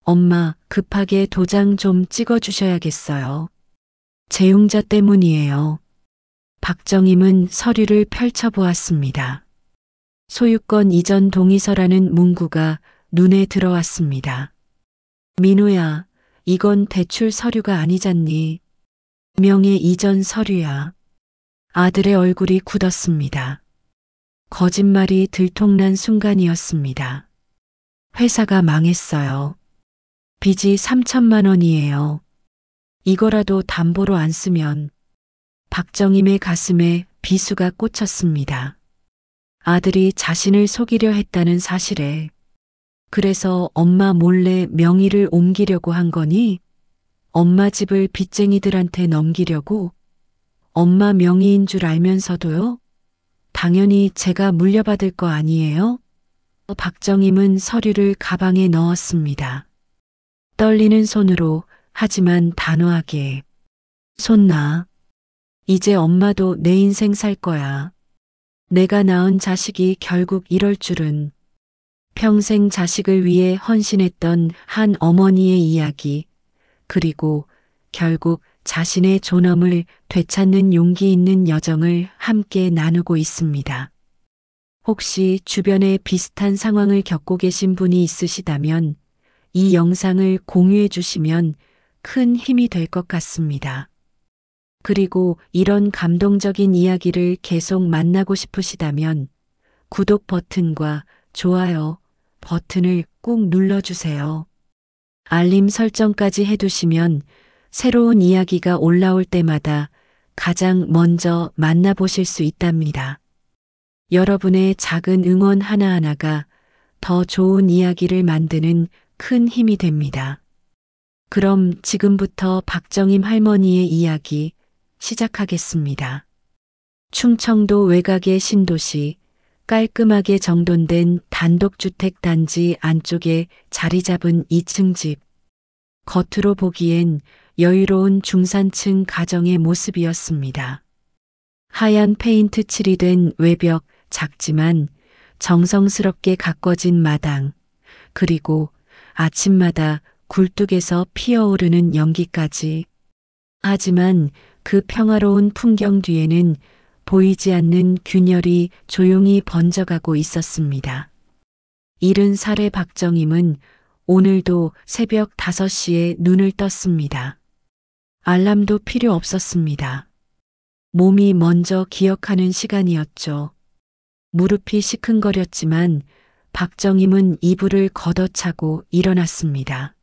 엄마, 급하게 도장 좀 찍어 주셔야겠어요. 재용자 때문이에요. 박정임은 서류를 펼쳐보았습니다. 소유권 이전 동의서라는 문구가 눈에 들어왔습니다. 민호야, 이건 대출 서류가 아니잖니. 명예 이전 서류야. 아들의 얼굴이 굳었습니다. 거짓말이 들통난 순간이었습니다. 회사가 망했어요. 빚이 3천만 원이에요. 이거라도 담보로 안 쓰면. 박정임의 가슴에 비수가 꽂혔습니다. 아들이 자신을 속이려 했다는 사실에. 그래서 엄마 몰래 명의를 옮기려고 한 거니? 엄마 집을 빚쟁이들한테 넘기려고? 엄마 명의인 줄 알면서도요? 당연히 제가 물려받을 거 아니에요? 박정임은 서류를 가방에 넣었습니다. 떨리는 손으로 하지만 단호하게. 손 놔. 이제 엄마도 내 인생 살 거야. 내가 낳은 자식이 결국 이럴 줄은. 평생 자식을 위해 헌신했던 한 어머니의 이야기, 그리고 결국 자신의 존엄을 되찾는 용기 있는 여정을 함께 나누고 있습니다. 혹시 주변에 비슷한 상황을 겪고 계신 분이 있으시다면 이 영상을 공유해 주시면 큰 힘이 될 것 같습니다. 그리고 이런 감동적인 이야기를 계속 만나고 싶으시다면 구독 버튼과 좋아요 버튼을 꾹 눌러주세요. 알림 설정까지 해두시면 새로운 이야기가 올라올 때마다 가장 먼저 만나보실 수 있답니다. 여러분의 작은 응원 하나하나가 더 좋은 이야기를 만드는 큰 힘이 됩니다. 그럼 지금부터 박정임 할머니의 이야기 시작하겠습니다. 충청도 외곽의 신도시, 깔끔하게 정돈된 단독주택 단지 안쪽에 자리 잡은 2층 집. 겉으로 보기엔 여유로운 중산층 가정의 모습이었습니다. 하얀 페인트 칠이 된 외벽, 작지만 정성스럽게 가꿔진 마당, 그리고 아침마다 굴뚝에서 피어오르는 연기까지. 하지만 그 평화로운 풍경 뒤에는 보이지 않는 균열이 조용히 번져가고 있었습니다. 70살의 박정임은 오늘도 새벽 5시에 눈을 떴습니다. 알람도 필요 없었습니다. 몸이 먼저 기억하는 시간이었죠. 무릎이 시큰거렸지만 박정임은 이불을 걷어차고 일어났습니다.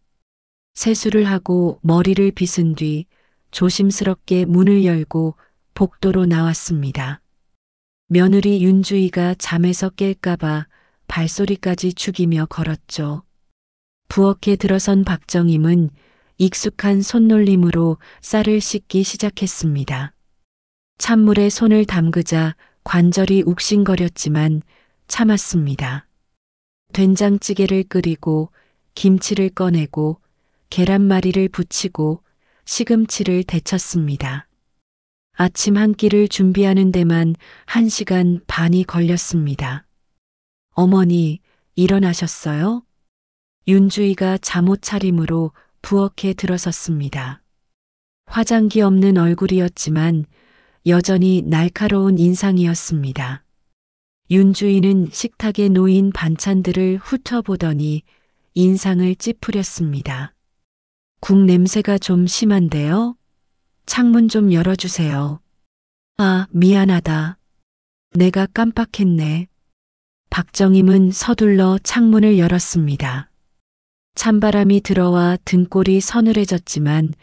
세수를 하고 머리를 빗은 뒤 조심스럽게 문을 열고 복도로 나왔습니다. 며느리 윤주희가 잠에서 깰까봐 발소리까지 죽이며 걸었죠. 부엌에 들어선 박정임은 익숙한 손놀림으로 쌀을 씻기 시작했습니다. 찬물에 손을 담그자 관절이 욱신거렸지만 참았습니다. 된장찌개를 끓이고 김치를 꺼내고 계란말이를 부치고 시금치를 데쳤습니다. 아침 한 끼를 준비하는 데만 1시간 반이 걸렸습니다. 어머니, 일어나셨어요? 윤주희가 잠옷 차림으로 부엌에 들어섰습니다. 화장기 없는 얼굴이었지만 여전히 날카로운 인상이었습니다. 윤주희는 식탁에 놓인 반찬들을 훑어보더니 인상을 찌푸렸습니다. 국 냄새가 좀 심한데요? 창문 좀 열어주세요. 아, 미안하다. 내가 깜빡했네. 박정임은 서둘러 창문을 열었습니다. 찬바람이 들어와 등골이 서늘해졌지만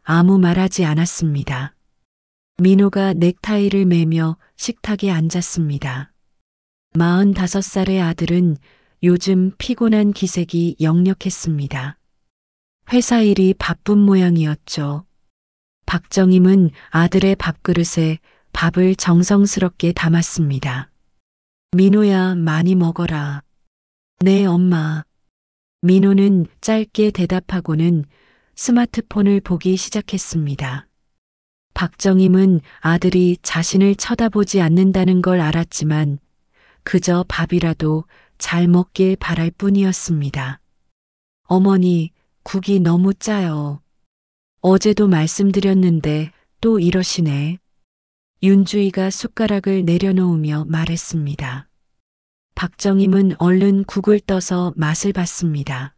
아무 말하지 않았습니다. 민호가 넥타이를 매며 식탁에 앉았습니다. 45살의 아들은 요즘 피곤한 기색이 역력했습니다. 회사 일이 바쁜 모양이었죠. 박정임은 아들의 밥그릇에 밥을 정성스럽게 담았습니다. 민호야, 많이 먹어라. 네, 엄마. 민호는 짧게 대답하고는 스마트폰을 보기 시작했습니다. 박정임은 아들이 자신을 쳐다보지 않는다는 걸 알았지만 그저 밥이라도 잘 먹길 바랄 뿐이었습니다. 어머니, 국이 너무 짜요. 어제도 말씀드렸는데 또 이러시네. 윤주희가 숟가락을 내려놓으며 말했습니다. 박정임은 얼른 국을 떠서 맛을 봤습니다.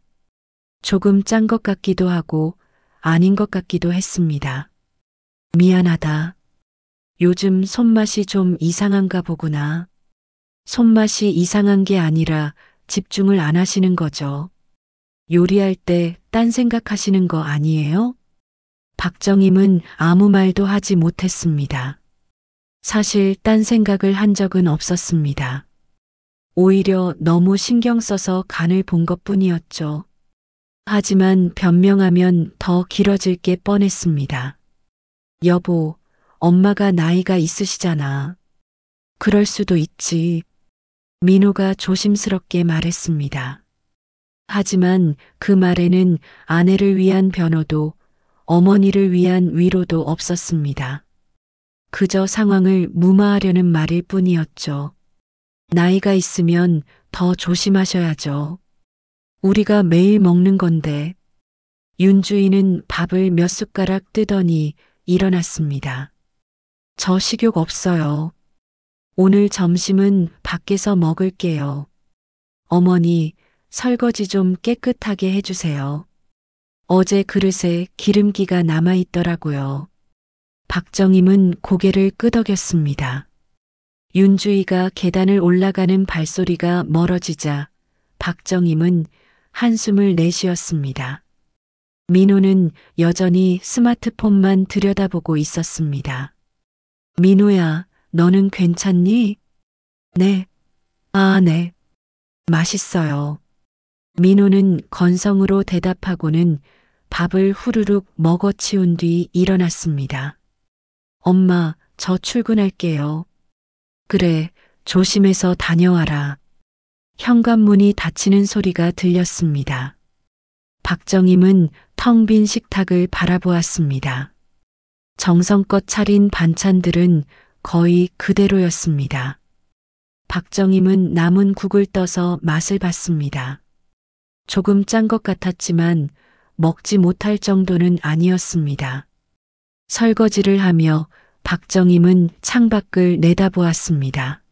조금 짠 것 같기도 하고 아닌 것 같기도 했습니다. 미안하다. 요즘 손맛이 좀 이상한가 보구나. 손맛이 이상한 게 아니라 집중을 안 하시는 거죠. 요리할 때 딴 생각하시는 거 아니에요? 박정임은 아무 말도 하지 못했습니다. 사실 딴 생각을 한 적은 없었습니다. 오히려 너무 신경 써서 간을 본 것뿐이었죠. 하지만 변명하면 더 길어질 게 뻔했습니다. 여보, 엄마가 나이가 있으시잖아. 그럴 수도 있지. 민호가 조심스럽게 말했습니다. 하지만 그 말에는 아내를 위한 변호도 어머니를 위한 위로도 없었습니다. 그저 상황을 무마하려는 말일 뿐이었죠. 나이가 있으면 더 조심하셔야죠. 우리가 매일 먹는 건데. 윤주인은 밥을 몇 숟가락 뜨더니 일어났습니다. 저 식욕 없어요. 오늘 점심은 밖에서 먹을게요. 어머니, 설거지 좀 깨끗하게 해주세요. 어제 그릇에 기름기가 남아있더라고요. 박정임은 고개를 끄덕였습니다. 윤주희가 계단을 올라가는 발소리가 멀어지자 박정임은 한숨을 내쉬었습니다. 민호는 여전히 스마트폰만 들여다보고 있었습니다. 민호야, 너는 괜찮니? 네. 아, 네. 맛있어요. 민호는 건성으로 대답하고는 밥을 후루룩 먹어치운 뒤 일어났습니다. 엄마, 저 출근할게요. 그래, 조심해서 다녀와라. 현관문이 닫히는 소리가 들렸습니다. 박정임은 텅 빈 식탁을 바라보았습니다. 정성껏 차린 반찬들은 거의 그대로였습니다. 박정임은 남은 국을 떠서 맛을 봤습니다. 조금 짠 것 같았지만 먹지 못할 정도는 아니었습니다. 설거지를 하며 박정임은 창밖을 내다보았습니다.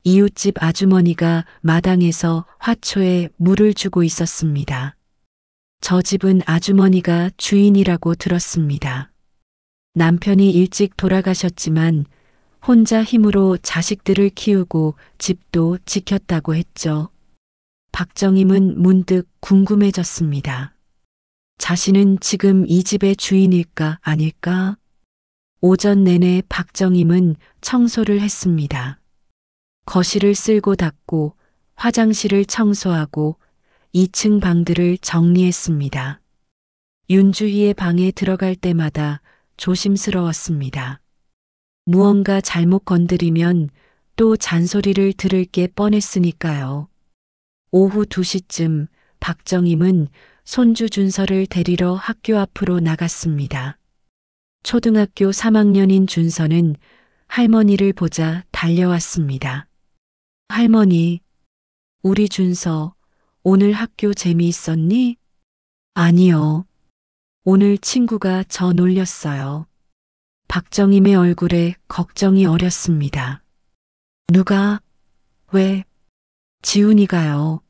이웃집 아주머니가 마당에서 화초에 물을 주고 있었습니다. 저 집은 아주머니가 주인이라고 들었습니다. 남편이 일찍 돌아가셨지만 혼자 힘으로 자식들을 키우고 집도 지켰다고 했죠. 박정임은 문득 궁금해졌습니다. 자신은 지금 이 집의 주인일까 아닐까? 오전 내내 박정임은 청소를 했습니다. 거실을 쓸고 닦고 화장실을 청소하고 2층 방들을 정리했습니다. 윤주희의 방에 들어갈 때마다 조심스러웠습니다. 무언가 잘못 건드리면 또 잔소리를 들을 게 뻔했으니까요. 오후 2시쯤 박정임은 손주 준서를 데리러 학교 앞으로 나갔습니다. 초등학교 3학년인 준서는 할머니를 보자 달려왔습니다. 할머니, 우리 준서 오늘 학교 재미있었니? 아니요. 오늘 친구가 저 놀렸어요. 박정임의 얼굴에 걱정이 어렸습니다. 누가? 왜? 지훈이가요.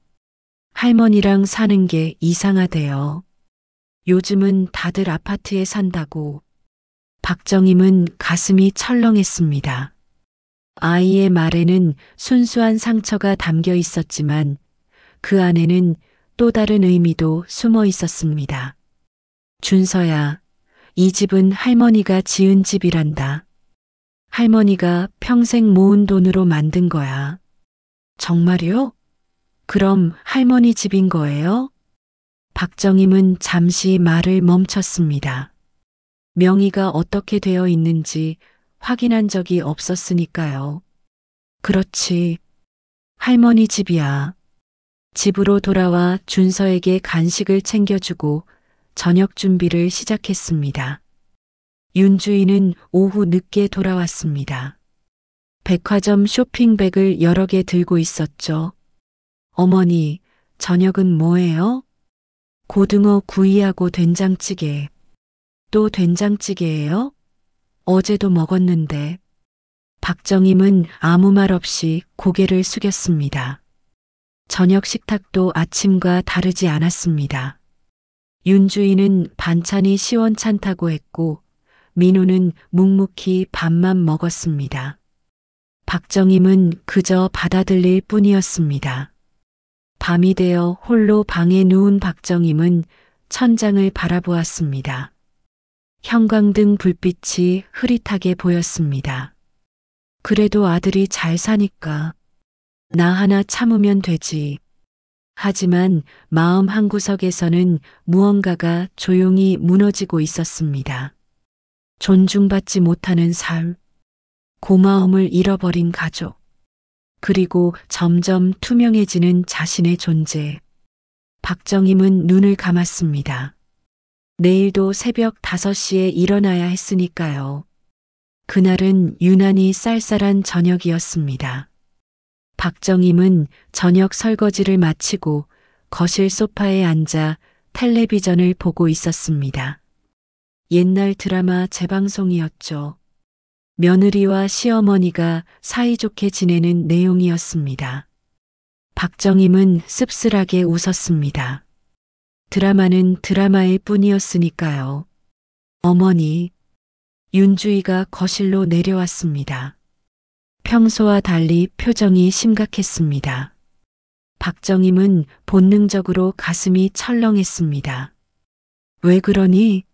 할머니랑 사는 게 이상하대요. 요즘은 다들 아파트에 산다고. 박정임은 가슴이 철렁했습니다. 아이의 말에는 순수한 상처가 담겨 있었지만 그 안에는 또 다른 의미도 숨어 있었습니다. 준서야, 이 집은 할머니가 지은 집이란다. 할머니가 평생 모은 돈으로 만든 거야. 정말요? 그럼 할머니 집인 거예요? 박정임은 잠시 말을 멈췄습니다. 명의가 어떻게 되어 있는지 확인한 적이 없었으니까요. 그렇지. 할머니 집이야. 집으로 돌아와 준서에게 간식을 챙겨주고 저녁 준비를 시작했습니다. 윤주인은 오후 늦게 돌아왔습니다. 백화점 쇼핑백을 여러 개 들고 있었죠. 어머니, 저녁은 뭐예요? 고등어 구이하고 된장찌개. 또 된장찌개예요? 어제도 먹었는데. 박정임은 아무 말 없이 고개를 숙였습니다. 저녁 식탁도 아침과 다르지 않았습니다. 윤주인은 반찬이 시원찮다고 했고 민호는 묵묵히 밥만 먹었습니다. 박정임은 그저 받아들일 뿐이었습니다. 밤이 되어 홀로 방에 누운 박정임은 천장을 바라보았습니다. 형광등 불빛이 흐릿하게 보였습니다. 그래도 아들이 잘 사니까 나 하나 참으면 되지. 하지만 마음 한구석에서는 무언가가 조용히 무너지고 있었습니다. 존중받지 못하는 삶, 고마움을 잃어버린 가족, 그리고 점점 투명해지는 자신의 존재. 박정임은 눈을 감았습니다. 내일도 새벽 5시에 일어나야 했으니까요. 그날은 유난히 쌀쌀한 저녁이었습니다. 박정임은 저녁 설거지를 마치고 거실 소파에 앉아 텔레비전을 보고 있었습니다. 옛날 드라마 재방송이었죠. 며느리와 시어머니가 사이좋게 지내는 내용이었습니다. 박정임은 씁쓸하게 웃었습니다. 드라마는 드라마일 뿐이었으니까요. 어머니, 윤주희가 거실로 내려왔습니다. 평소와 달리 표정이 심각했습니다. 박정임은 본능적으로 가슴이 철렁했습니다. 왜 그러니?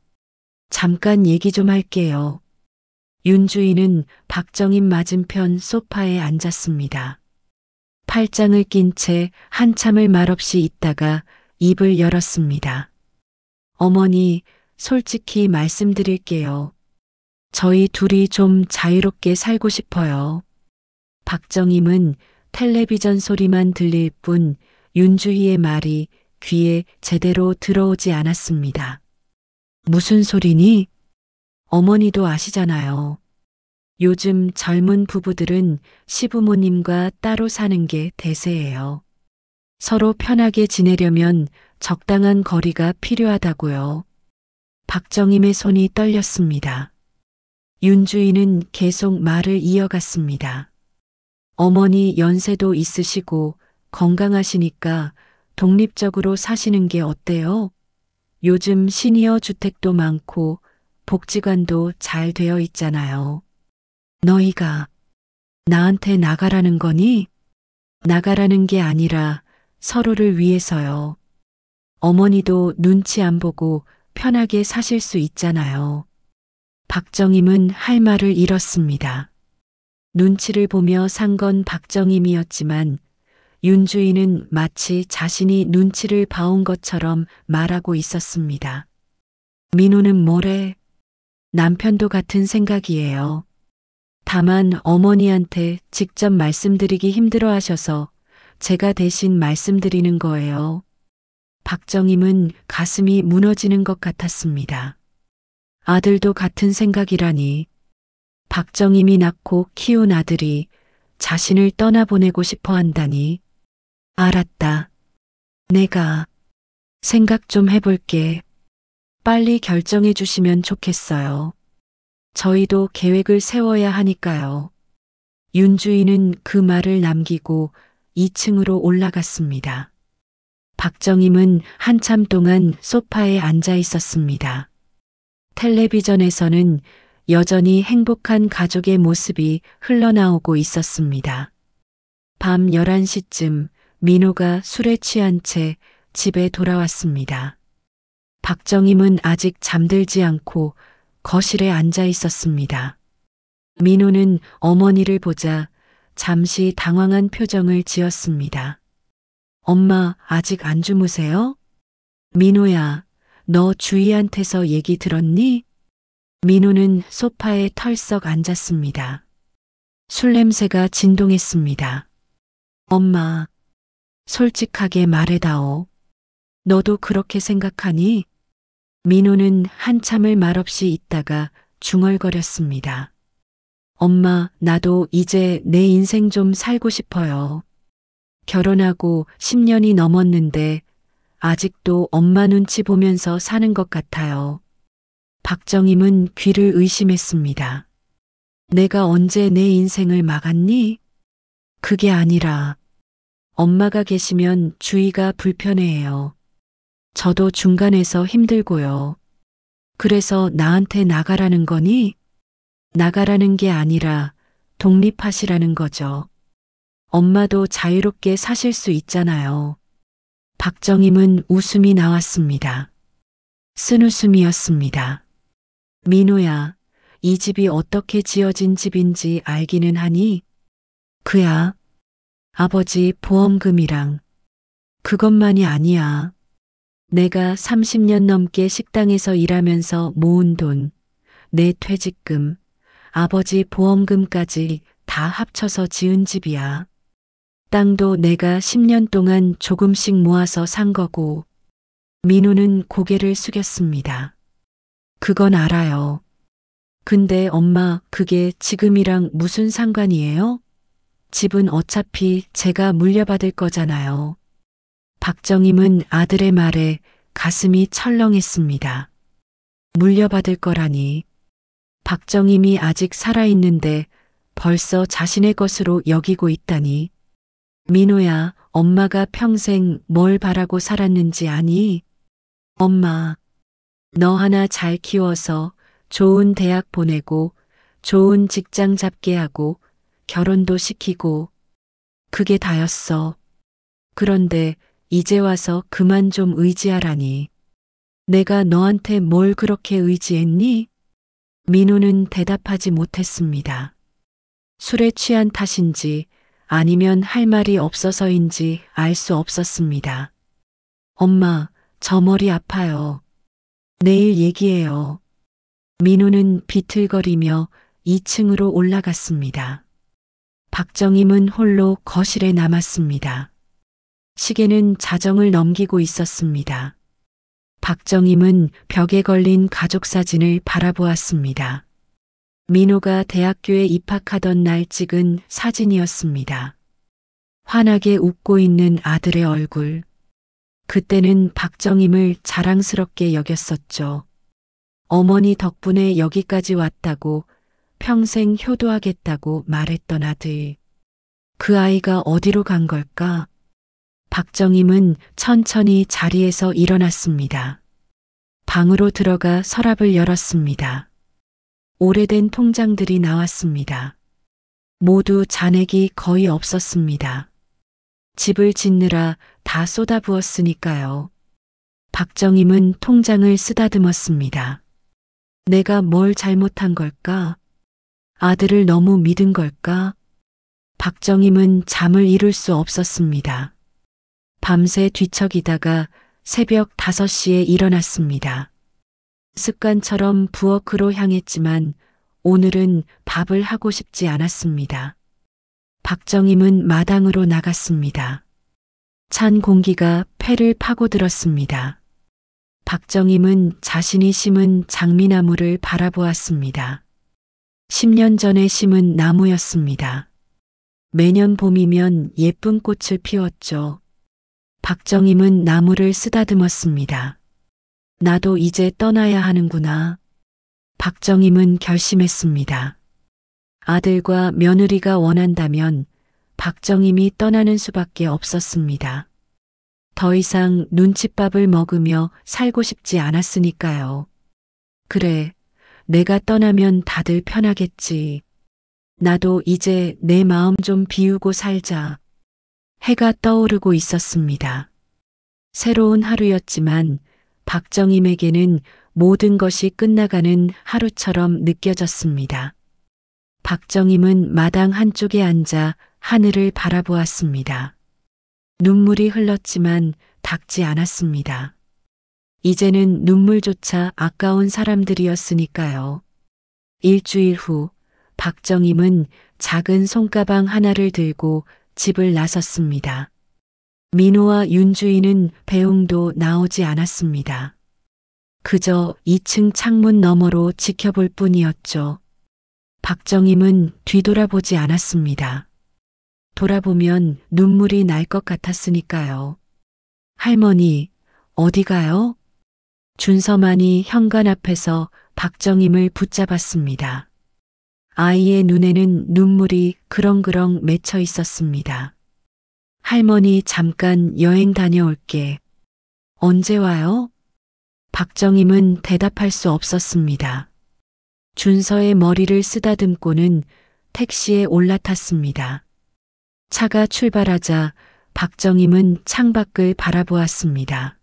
잠깐 얘기 좀 할게요. 윤주희는 박정임 맞은편 소파에 앉았습니다. 팔짱을 낀 채 한참을 말없이 있다가 입을 열었습니다. 어머니, 솔직히 말씀드릴게요. 저희 둘이 좀 자유롭게 살고 싶어요. 박정임은 텔레비전 소리만 들릴 뿐 윤주희의 말이 귀에 제대로 들어오지 않았습니다. 무슨 소리니? 어머니도 아시잖아요. 요즘 젊은 부부들은 시부모님과 따로 사는 게 대세예요. 서로 편하게 지내려면 적당한 거리가 필요하다고요. 박정임의 손이 떨렸습니다. 윤주희는 계속 말을 이어갔습니다. 어머니 연세도 있으시고 건강하시니까 독립적으로 사시는 게 어때요? 요즘 시니어 주택도 많고 복지관도 잘 되어 있잖아요. 너희가 나한테 나가라는 거니? 나가라는 게 아니라 서로를 위해서요. 어머니도 눈치 안 보고 편하게 사실 수 있잖아요. 박정임은 할 말을 잃었습니다. 눈치를 보며 산 건 박정임이었지만 윤주희는 마치 자신이 눈치를 봐온 것처럼 말하고 있었습니다. 민호는 뭐래? 남편도 같은 생각이에요. 다만 어머니한테 직접 말씀드리기 힘들어 하셔서 제가 대신 말씀드리는 거예요. 박정임은 가슴이 무너지는 것 같았습니다. 아들도 같은 생각이라니. 박정임이 낳고 키운 아들이 자신을 떠나보내고 싶어 한다니. 알았다. 내가 생각 좀 해볼게. 빨리 결정해 주시면 좋겠어요. 저희도 계획을 세워야 하니까요. 윤주희는 그 말을 남기고 2층으로 올라갔습니다. 박정임은 한참 동안 소파에 앉아 있었습니다. 텔레비전에서는 여전히 행복한 가족의 모습이 흘러나오고 있었습니다. 밤 11시쯤 민호가 술에 취한 채 집에 돌아왔습니다. 박정임은 아직 잠들지 않고 거실에 앉아 있었습니다. 민호는 어머니를 보자 잠시 당황한 표정을 지었습니다. 엄마, 아직 안 주무세요? 민호야, 너 주희한테서 얘기 들었니? 민호는 소파에 털썩 앉았습니다. 술 냄새가 진동했습니다. 엄마, 솔직하게 말해다오. 너도 그렇게 생각하니? 민호는 한참을 말없이 있다가 중얼거렸습니다. 엄마, 나도 이제 내 인생 좀 살고 싶어요. 결혼하고 10년이 넘었는데 아직도 엄마 눈치 보면서 사는 것 같아요. 박정임은 귀를 의심했습니다. 내가 언제 내 인생을 막았니? 그게 아니라 엄마가 계시면 주위가 불편해해요. 저도 중간에서 힘들고요. 그래서 나한테 나가라는 거니? 나가라는 게 아니라 독립하시라는 거죠. 엄마도 자유롭게 사실 수 있잖아요. 박정임은 웃음이 나왔습니다. 쓴웃음이었습니다. 민호야, 이 집이 어떻게 지어진 집인지 알기는 하니? 그야, 아버지 보험금이랑 그것만이 아니야. 내가 30년 넘게 식당에서 일하면서 모은 돈, 내 퇴직금, 아버지 보험금까지 다 합쳐서 지은 집이야. 땅도 내가 10년 동안 조금씩 모아서 산 거고. 민호는 고개를 숙였습니다. 그건 알아요. 근데 엄마, 그게 지금이랑 무슨 상관이에요? 집은 어차피 제가 물려받을 거잖아요. 박정임은 아들의 말에 가슴이 철렁했습니다. 물려받을 거라니. 박정임이 아직 살아있는데 벌써 자신의 것으로 여기고 있다니. 민호야, 엄마가 평생 뭘 바라고 살았는지 아니? 엄마, 너 하나 잘 키워서 좋은 대학 보내고 좋은 직장 잡게 하고 결혼도 시키고 그게 다였어. 그런데 이제 와서 그만 좀 의지하라니. 내가 너한테 뭘 그렇게 의지했니? 민호는 대답하지 못했습니다. 술에 취한 탓인지 아니면 할 말이 없어서인지 알 수 없었습니다. 엄마, 저 머리 아파요. 내일 얘기해요. 민호는 비틀거리며 2층으로 올라갔습니다. 박정임은 홀로 거실에 남았습니다. 시계는 자정을 넘기고 있었습니다. 박정임은 벽에 걸린 가족 사진을 바라보았습니다. 민호가 대학교에 입학하던 날 찍은 사진이었습니다. 환하게 웃고 있는 아들의 얼굴. 그때는 박정임을 자랑스럽게 여겼었죠. 어머니 덕분에 여기까지 왔다고 평생 효도하겠다고 말했던 아들. 그 아이가 어디로 간 걸까? 박정임은 천천히 자리에서 일어났습니다. 방으로 들어가 서랍을 열었습니다. 오래된 통장들이 나왔습니다. 모두 잔액이 거의 없었습니다. 집을 짓느라 다 쏟아부었으니까요. 박정임은 통장을 쓰다듬었습니다. 내가 뭘 잘못한 걸까? 아들을 너무 믿은 걸까? 박정임은 잠을 이룰 수 없었습니다. 밤새 뒤척이다가 새벽 5시에 일어났습니다. 습관처럼 부엌으로 향했지만 오늘은 밥을 하고 싶지 않았습니다. 박정임은 마당으로 나갔습니다. 찬 공기가 폐를 파고들었습니다. 박정임은 자신이 심은 장미나무를 바라보았습니다. 10년 전에 심은 나무였습니다. 매년 봄이면 예쁜 꽃을 피웠죠. 박정임은 나무를 쓰다듬었습니다. 나도 이제 떠나야 하는구나. 박정임은 결심했습니다. 아들과 며느리가 원한다면 박정임이 떠나는 수밖에 없었습니다. 더 이상 눈칫밥을 먹으며 살고 싶지 않았으니까요. 그래, 내가 떠나면 다들 편하겠지. 나도 이제 내 마음 좀 비우고 살자. 해가 떠오르고 있었습니다. 새로운 하루였지만 박정임에게는 모든 것이 끝나가는 하루처럼 느껴졌습니다. 박정임은 마당 한쪽에 앉아 하늘을 바라보았습니다. 눈물이 흘렀지만 닦지 않았습니다. 이제는 눈물조차 아까운 사람들이었으니까요. 일주일 후 박정임은 작은 손가방 하나를 들고 집을 나섰습니다. 민호와 윤주인은 배웅도 나오지 않았습니다. 그저 2층 창문 너머로 지켜볼 뿐이었죠. 박정임은 뒤돌아보지 않았습니다. 돌아보면 눈물이 날 것 같았으니까요. 할머니, 어디 가요? 준서만이 현관 앞에서 박정임을 붙잡았습니다. 아이의 눈에는 눈물이 그렁그렁 맺혀 있었습니다. 할머니 잠깐 여행 다녀올게. 언제 와요? 박정임은 대답할 수 없었습니다. 준서의 머리를 쓰다듬고는 택시에 올라탔습니다. 차가 출발하자 박정임은 창밖을 바라보았습니다.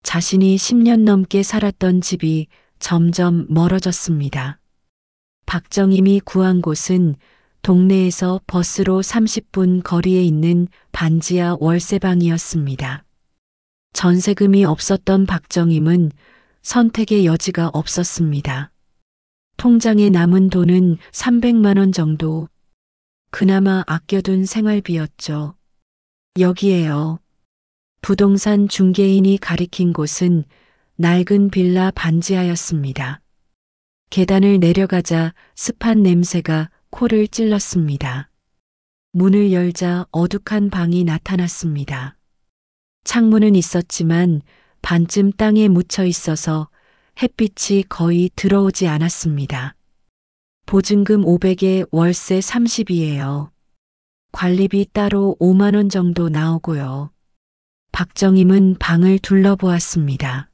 자신이 10년 넘게 살았던 집이 점점 멀어졌습니다. 박정임이 구한 곳은 동네에서 버스로 30분 거리에 있는 반지하 월세방이었습니다. 전세금이 없었던 박정임은 선택의 여지가 없었습니다. 통장에 남은 돈은 300만 원 정도. 그나마 아껴둔 생활비였죠. 여기에요. 부동산 중개인이 가리킨 곳은 낡은 빌라 반지하였습니다. 계단을 내려가자 습한 냄새가 코를 찔렀습니다. 문을 열자 어둑한 방이 나타났습니다. 창문은 있었지만 반쯤 땅에 묻혀 있어서 햇빛이 거의 들어오지 않았습니다. 보증금 500에 월세 30이에요. 관리비 따로 5만 원 정도 나오고요. 박정임은 방을 둘러보았습니다.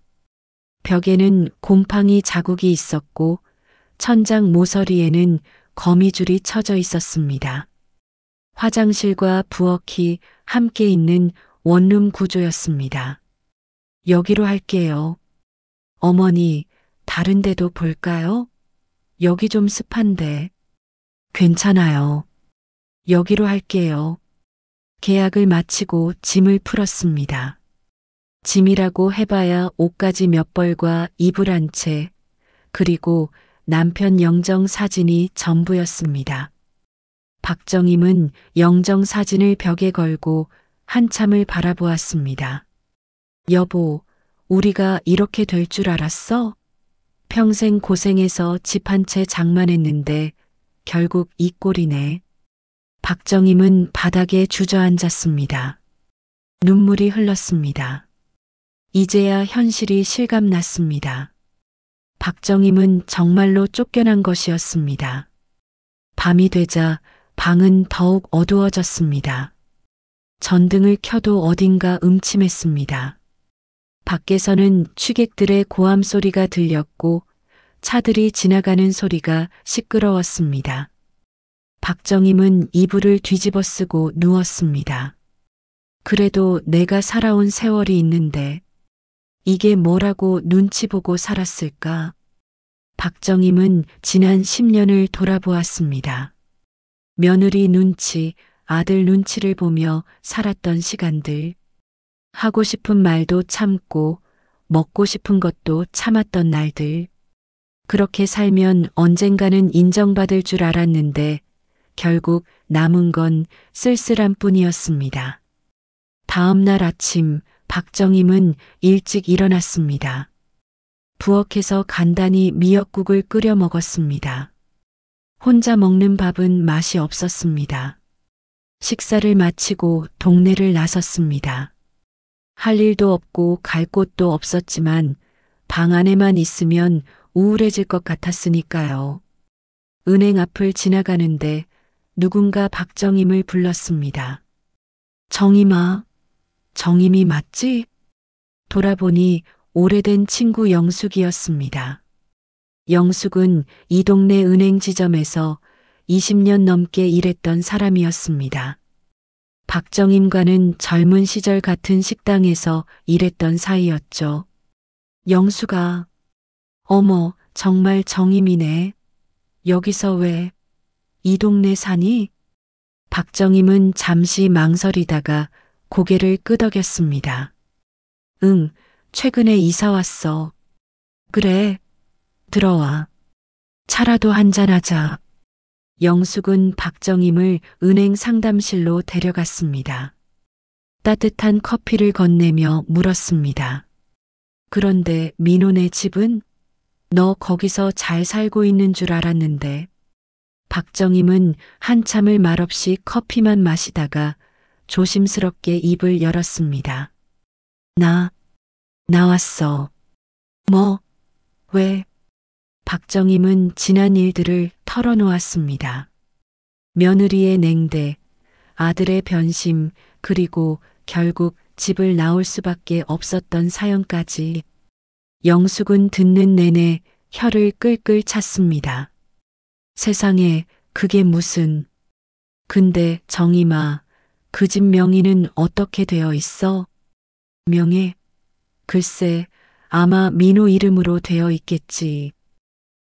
벽에는 곰팡이 자국이 있었고 천장 모서리에는 거미줄이 쳐져 있었습니다. 화장실과 부엌이 함께 있는 원룸 구조였습니다. 여기로 할게요. 어머니, 다른 데도 볼까요? 여기 좀 습한데. 괜찮아요. 여기로 할게요. 계약을 마치고 짐을 풀었습니다. 짐이라고 해봐야 옷가지 몇 벌과 이불 한 채, 그리고 남편 영정 사진이 전부였습니다. 박정임은 영정 사진을 벽에 걸고 한참을 바라보았습니다. 여보, 우리가 이렇게 될 줄 알았어? 평생 고생해서 집 한 채 장만했는데 결국 이 꼴이네. 박정임은 바닥에 주저앉았습니다. 눈물이 흘렀습니다. 이제야 현실이 실감났습니다. 박정임은 정말로 쫓겨난 것이었습니다. 밤이 되자 방은 더욱 어두워졌습니다. 전등을 켜도 어딘가 음침했습니다. 밖에서는 취객들의 고함 소리가 들렸고 차들이 지나가는 소리가 시끄러웠습니다. 박정임은 이불을 뒤집어 쓰고 누웠습니다. 그래도 내가 살아온 세월이 있는데 이게 뭐라고 눈치 보고 살았을까? 박정임은 지난 10년을 돌아보았습니다. 며느리 눈치, 아들 눈치를 보며 살았던 시간들. 하고 싶은 말도 참고 먹고 싶은 것도 참았던 날들. 그렇게 살면 언젠가는 인정받을 줄 알았는데 결국 남은 건 쓸쓸한 뿐이었습니다. 다음 날 아침 박정임은 일찍 일어났습니다. 부엌에서 간단히 미역국을 끓여 먹었습니다. 혼자 먹는 밥은 맛이 없었습니다. 식사를 마치고 동네를 나섰습니다. 할 일도 없고 갈 곳도 없었지만 방 안에만 있으면 우울해질 것 같았으니까요. 은행 앞을 지나가는데 누군가 박정임을 불렀습니다. 정임아, 정임이 맞지? 돌아보니 오래된 친구 영숙이었습니다. 영숙은 이 동네 은행 지점에서 20년 넘게 일했던 사람이었습니다. 박정임과는 젊은 시절 같은 식당에서 일했던 사이였죠. 영수가, 어머, 정말 정임이네. 여기서 왜, 이 동네 사니? 박정임은 잠시 망설이다가 고개를 끄덕였습니다. 응, 최근에 이사 왔어. 그래, 들어와. 차라도 한잔하자. 영숙은 박정임을 은행 상담실로 데려갔습니다. 따뜻한 커피를 건네며 물었습니다. 그런데 민호네 집은? 너 거기서 잘 살고 있는 줄 알았는데. 박정임은 한참을 말없이 커피만 마시다가 조심스럽게 입을 열었습니다. 나 나왔어. 뭐? 왜? 박정임은 지난 일들을 털어놓았습니다. 며느리의 냉대, 아들의 변심, 그리고 결국 집을 나올 수밖에 없었던 사연까지. 영숙은 듣는 내내 혀를 끌끌 찼습니다. 세상에 그게 무슨. 근데 정임아, 그 집 명의는 어떻게 되어 있어? 명예? 글쎄, 아마 민호 이름으로 되어 있겠지.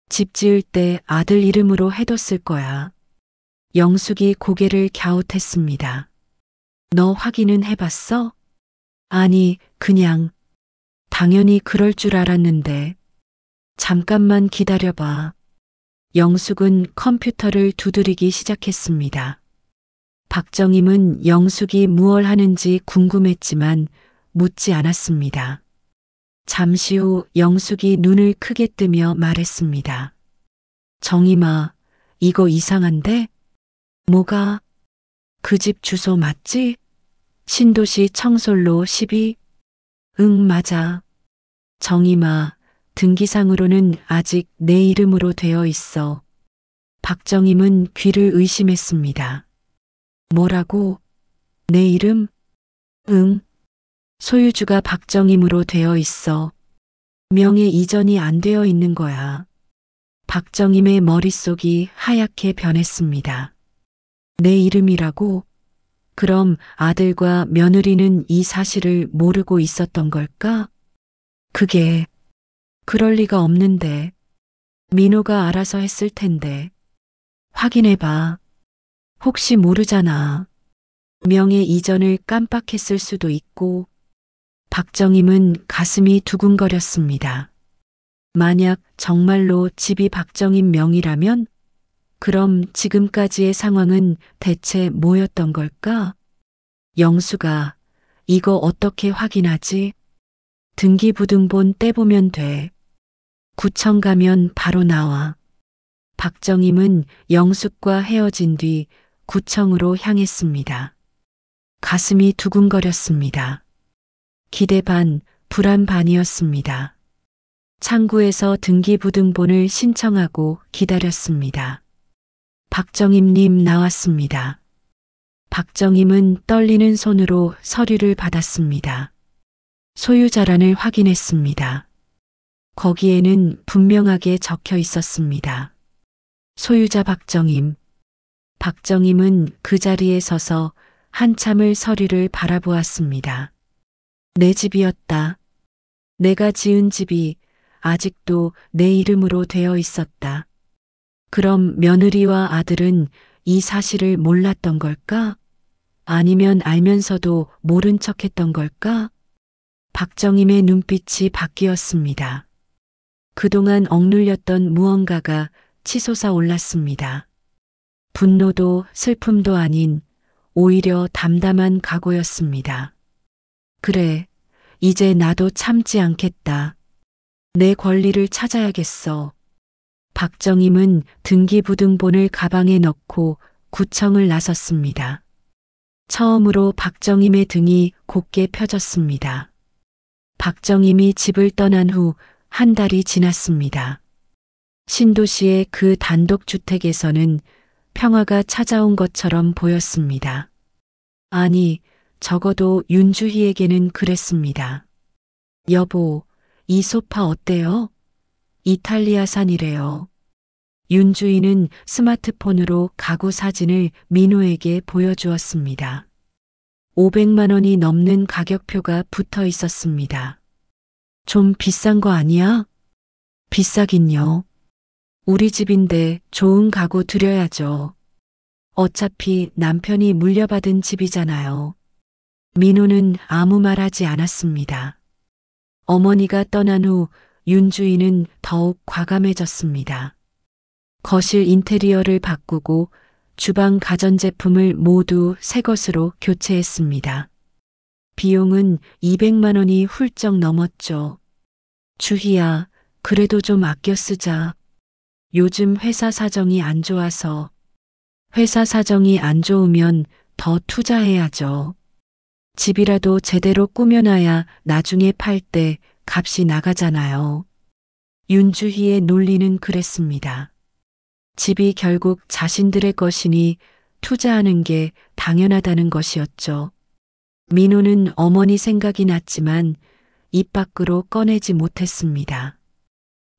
집 지을 때 아들 이름으로 해뒀을 거야. 영숙이 고개를 갸웃했습니다. 너 확인은 해봤어? 아니, 그냥. 당연히 그럴 줄 알았는데. 잠깐만 기다려봐. 영숙은 컴퓨터를 두드리기 시작했습니다. 박정임은 영숙이 무얼 하는지 궁금했지만 묻지 않았습니다. 잠시 후 영숙이 눈을 크게 뜨며 말했습니다. 정임아, 이거 이상한데? 뭐가? 그 집 주소 맞지? 신도시 청솔로 12? 응, 맞아. 정임아, 등기상으로는 아직 내 이름으로 되어 있어. 박정임은 귀를 의심했습니다. 뭐라고? 내 이름? 응. 소유주가 박정임으로 되어 있어. 명예 이전이 안 되어 있는 거야. 박정임의 머릿속이 하얗게 변했습니다. 내 이름이라고? 그럼 아들과 며느리는 이 사실을 모르고 있었던 걸까? 그게 그럴 리가 없는데. 민호가 알아서 했을 텐데. 확인해봐. 혹시 모르잖아. 명예 이전을 깜빡했을 수도 있고. 박정임은 가슴이 두근거렸습니다. 만약 정말로 집이 박정임 명의라면 그럼 지금까지의 상황은 대체 뭐였던 걸까? 영수가 이거 어떻게 확인하지? 등기부등본 떼보면 돼. 구청 가면 바로 나와. 박정임은 영숙과 헤어진 뒤 구청으로 향했습니다. 가슴이 두근거렸습니다. 기대 반, 불안 반이었습니다. 창구에서 등기부등본을 신청하고 기다렸습니다. 박정임님 나왔습니다. 박정임은 떨리는 손으로 서류를 받았습니다. 소유자란을 확인했습니다. 거기에는 분명하게 적혀 있었습니다. 소유자 박정임. 박정임은 그 자리에 서서 한참을 서류를 바라보았습니다. 내 집이었다. 내가 지은 집이 아직도 내 이름으로 되어 있었다. 그럼 며느리와 아들은 이 사실을 몰랐던 걸까? 아니면 알면서도 모른 척했던 걸까? 박정임의 눈빛이 바뀌었습니다. 그동안 억눌렸던 무언가가 치솟아 올랐습니다. 분노도 슬픔도 아닌 오히려 담담한 각오였습니다. 그래, 이제 나도 참지 않겠다. 내 권리를 찾아야겠어. 박정임은 등기부등본을 가방에 넣고 구청을 나섰습니다. 처음으로 박정임의 등이 곧게 펴졌습니다. 박정임이 집을 떠난 후 한 달이 지났습니다. 신도시의 그 단독주택에서는 평화가 찾아온 것처럼 보였습니다. 아니, 적어도 윤주희에게는 그랬습니다. 여보, 이 소파 어때요? 이탈리아산이래요. 윤주희는 스마트폰으로 가구 사진을 민호에게 보여주었습니다. 500만 원이 넘는 가격표가 붙어 있었습니다. 좀 비싼 거 아니야? 비싸긴요. 우리 집인데 좋은 가구 드려야죠. 어차피 남편이 물려받은 집이잖아요. 민호는 아무 말 하지 않았습니다. 어머니가 떠난 후 윤주희는 더욱 과감해졌습니다. 거실 인테리어를 바꾸고 주방 가전제품을 모두 새 것으로 교체했습니다. 비용은 200만 원이 훌쩍 넘었죠. 주희야, 그래도 좀 아껴 쓰자. 요즘 회사 사정이 안 좋아서. 회사 사정이 안 좋으면 더 투자해야죠. 집이라도 제대로 꾸며놔야 나중에 팔 때 값이 나가잖아요. 윤주희의 논리는 그랬습니다. 집이 결국 자신들의 것이니 투자하는 게 당연하다는 것이었죠. 민호는 어머니 생각이 났지만 입 밖으로 꺼내지 못했습니다.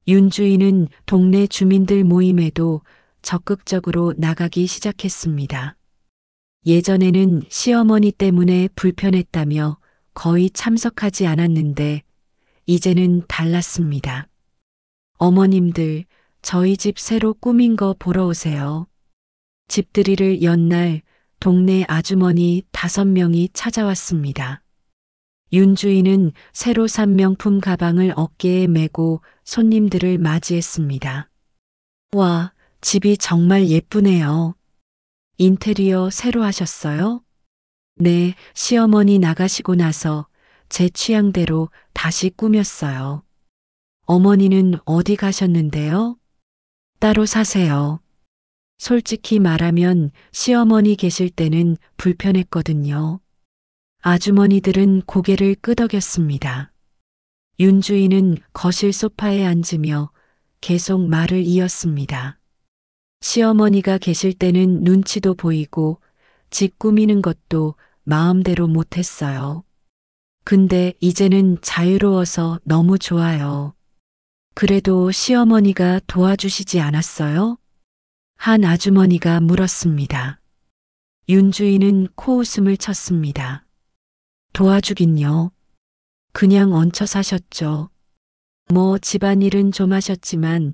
윤주희는 동네 주민들 모임에도 적극적으로 나가기 시작했습니다. 예전에는 시어머니 때문에 불편했다며 거의 참석하지 않았는데 이제는 달랐습니다. 어머님들, 저희 집 새로 꾸민 거 보러 오세요. 집들이를 연 날 동네 아주머니 5명이 찾아왔습니다. 윤주인은 새로 산 명품 가방을 어깨에 메고 손님들을 맞이했습니다. 와, 집이 정말 예쁘네요. 인테리어 새로 하셨어요? 네, 시어머니 나가시고 나서 제 취향대로 다시 꾸몄어요. 어머니는 어디 가셨는데요? 따로 사세요. 솔직히 말하면 시어머니 계실 때는 불편했거든요. 아주머니들은 고개를 끄덕였습니다. 윤주인은 거실 소파에 앉으며 계속 말을 이었습니다. 시어머니가 계실 때는 눈치도 보이고 집 꾸미는 것도 마음대로 못했어요. 근데 이제는 자유로워서 너무 좋아요. 그래도 시어머니가 도와주시지 않았어요? 한 아주머니가 물었습니다. 윤주인은 코웃음을 쳤습니다. 도와주긴요. 그냥 얹혀 사셨죠. 뭐 집안일은 좀 하셨지만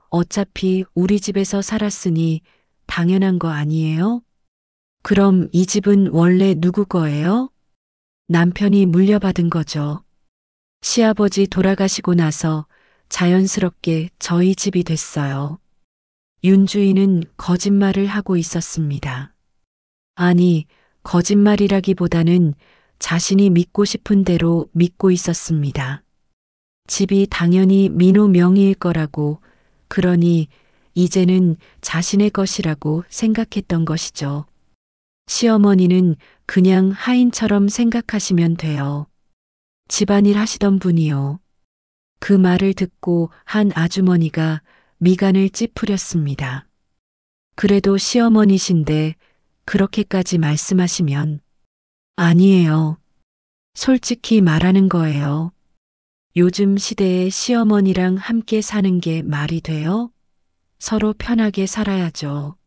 어차피 우리 집에서 살았으니 당연한 거 아니에요? 그럼 이 집은 원래 누구 거예요? 남편이 물려받은 거죠. 시아버지 돌아가시고 나서 자연스럽게 저희 집이 됐어요. 윤주인은 거짓말을 하고 있었습니다. 아니, 거짓말이라기보다는 자신이 믿고 싶은 대로 믿고 있었습니다. 집이 당연히 민호 명의일 거라고, 그러니 이제는 자신의 것이라고 생각했던 것이죠. 시어머니는 그냥 하인처럼 생각하시면 돼요. 집안일 하시던 분이요. 그 말을 듣고 한 아주머니가 미간을 찌푸렸습니다. 그래도 시어머니신데 그렇게까지 말씀하시면. 아니에요. 솔직히 말하는 거예요. 요즘 시대에 시어머니랑 함께 사는 게 말이 돼요? 서로 편하게 살아야죠.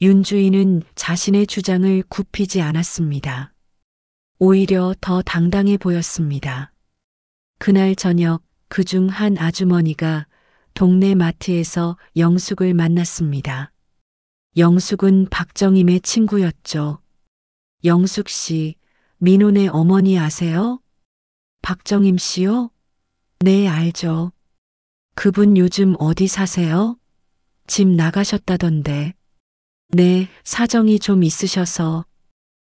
윤주인은 자신의 주장을 굽히지 않았습니다. 오히려 더 당당해 보였습니다. 그날 저녁 그중 한 아주머니가 동네 마트에서 영숙을 만났습니다. 영숙은 박정임의 친구였죠. 영숙 씨, 민호네 어머니 아세요? 박정임 씨요? 네, 알죠. 그분 요즘 어디 사세요? 집 나가셨다던데. 네, 사정이 좀 있으셔서.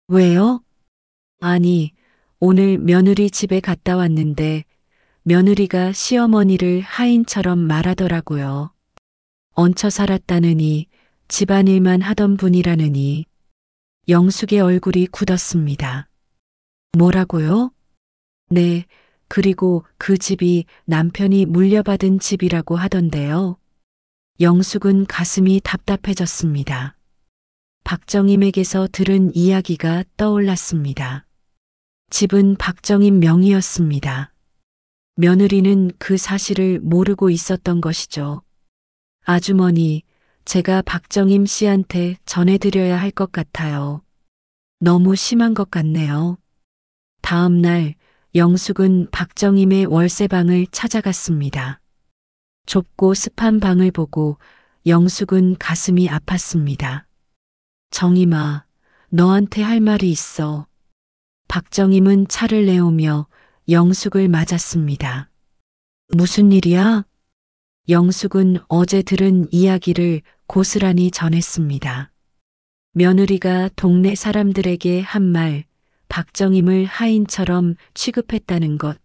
왜요? 아니, 오늘 며느리 집에 갔다 왔는데 며느리가 시어머니를 하인처럼 말하더라고요. 얹혀 살았다느니 집안일만 하던 분이라느니. 영숙의 얼굴이 굳었습니다. 뭐라고요? 네, 그리고 그 집이 남편이 물려받은 집이라고 하던데요. 영숙은 가슴이 답답해졌습니다. 박정임에게서 들은 이야기가 떠올랐습니다. 집은 박정임 명의였습니다. 며느리는 그 사실을 모르고 있었던 것이죠. 아주머니, 제가 박정임 씨한테 전해드려야 할 것 같아요. 너무 심한 것 같네요. 다음 날 영숙은 박정임의 월세방을 찾아갔습니다. 좁고 습한 방을 보고 영숙은 가슴이 아팠습니다. 정임아, 너한테 할 말이 있어. 박정임은 차를 내오며 영숙을 맞았습니다. 무슨 일이야? 영숙은 어제 들은 이야기를 고스란히 전했습니다. 며느리가 동네 사람들에게 한 말, 박정임을 하인처럼 취급했다는 것,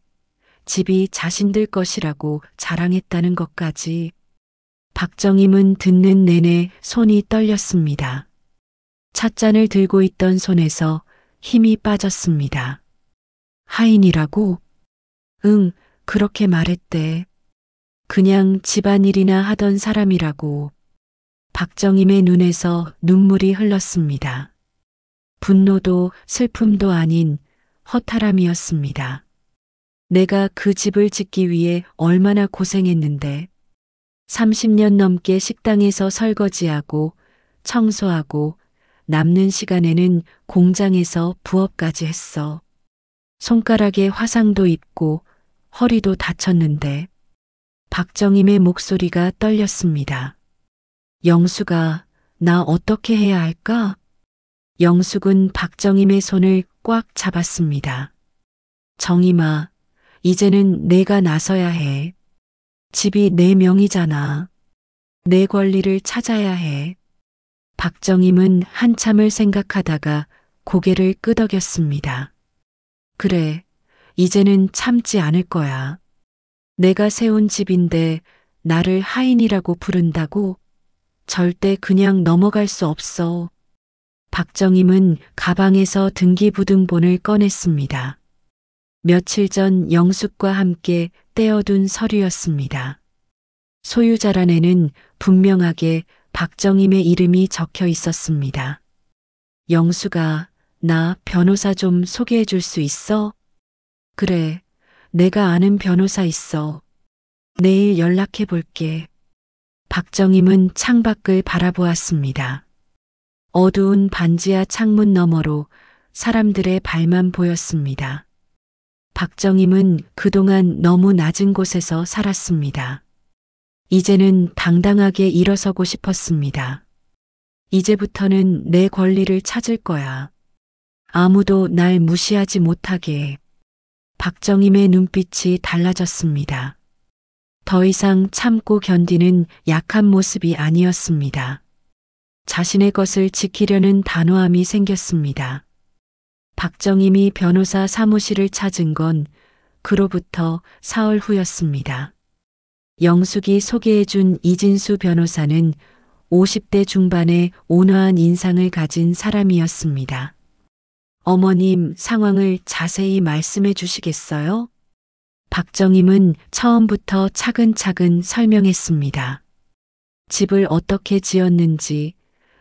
집이 자신들 것이라고 자랑했다는 것까지. 박정임은 듣는 내내 손이 떨렸습니다. 찻잔을 들고 있던 손에서 힘이 빠졌습니다. 하인이라고? 응, 그렇게 말했대. 그냥 집안일이나 하던 사람이라고. 박정임의 눈에서 눈물이 흘렀습니다. 분노도 슬픔도 아닌 허탈함이었습니다. 내가 그 집을 짓기 위해 얼마나 고생했는데 30년 넘게 식당에서 설거지하고 청소하고 남는 시간에는 공장에서 부업까지 했어. 손가락에 화상도 입고 허리도 다쳤는데 박정임의 목소리가 떨렸습니다. 영숙아, 나 어떻게 해야 할까? 영숙은 박정임의 손을 꽉 잡았습니다. 정임아, 이제는 내가 나서야 해. 집이 내 명의잖아. 내 권리를 찾아야 해. 박정임은 한참을 생각하다가 고개를 끄덕였습니다. 그래, 이제는 참지 않을 거야. 내가 세운 집인데 나를 하인이라고 부른다고? 절대 그냥 넘어갈 수 없어. 박정임은 가방에서 등기부등본을 꺼냈습니다. 며칠 전 영숙과 함께 떼어둔 서류였습니다. 소유자란에는 분명하게 박정임의 이름이 적혀 있었습니다. 영숙아, 나 변호사 좀 소개해 줄 수 있어? 그래, 내가 아는 변호사 있어. 내일 연락해 볼게. 박정임은 창밖을 바라보았습니다. 어두운 반지하 창문 너머로 사람들의 발만 보였습니다. 박정임은 그동안 너무 낮은 곳에서 살았습니다. 이제는 당당하게 일어서고 싶었습니다. 이제부터는 내 권리를 찾을 거야. 아무도 날 무시하지 못하게. 박정임의 눈빛이 달라졌습니다. 더 이상 참고 견디는 약한 모습이 아니었습니다. 자신의 것을 지키려는 단호함이 생겼습니다. 박정임이 변호사 사무실을 찾은 건 그로부터 사흘 후였습니다. 영숙이 소개해준 이진수 변호사는 50대 중반의 온화한 인상을 가진 사람이었습니다. 어머님, 상황을 자세히 말씀해 주시겠어요? 박정임은 처음부터 차근차근 설명했습니다. 집을 어떻게 지었는지,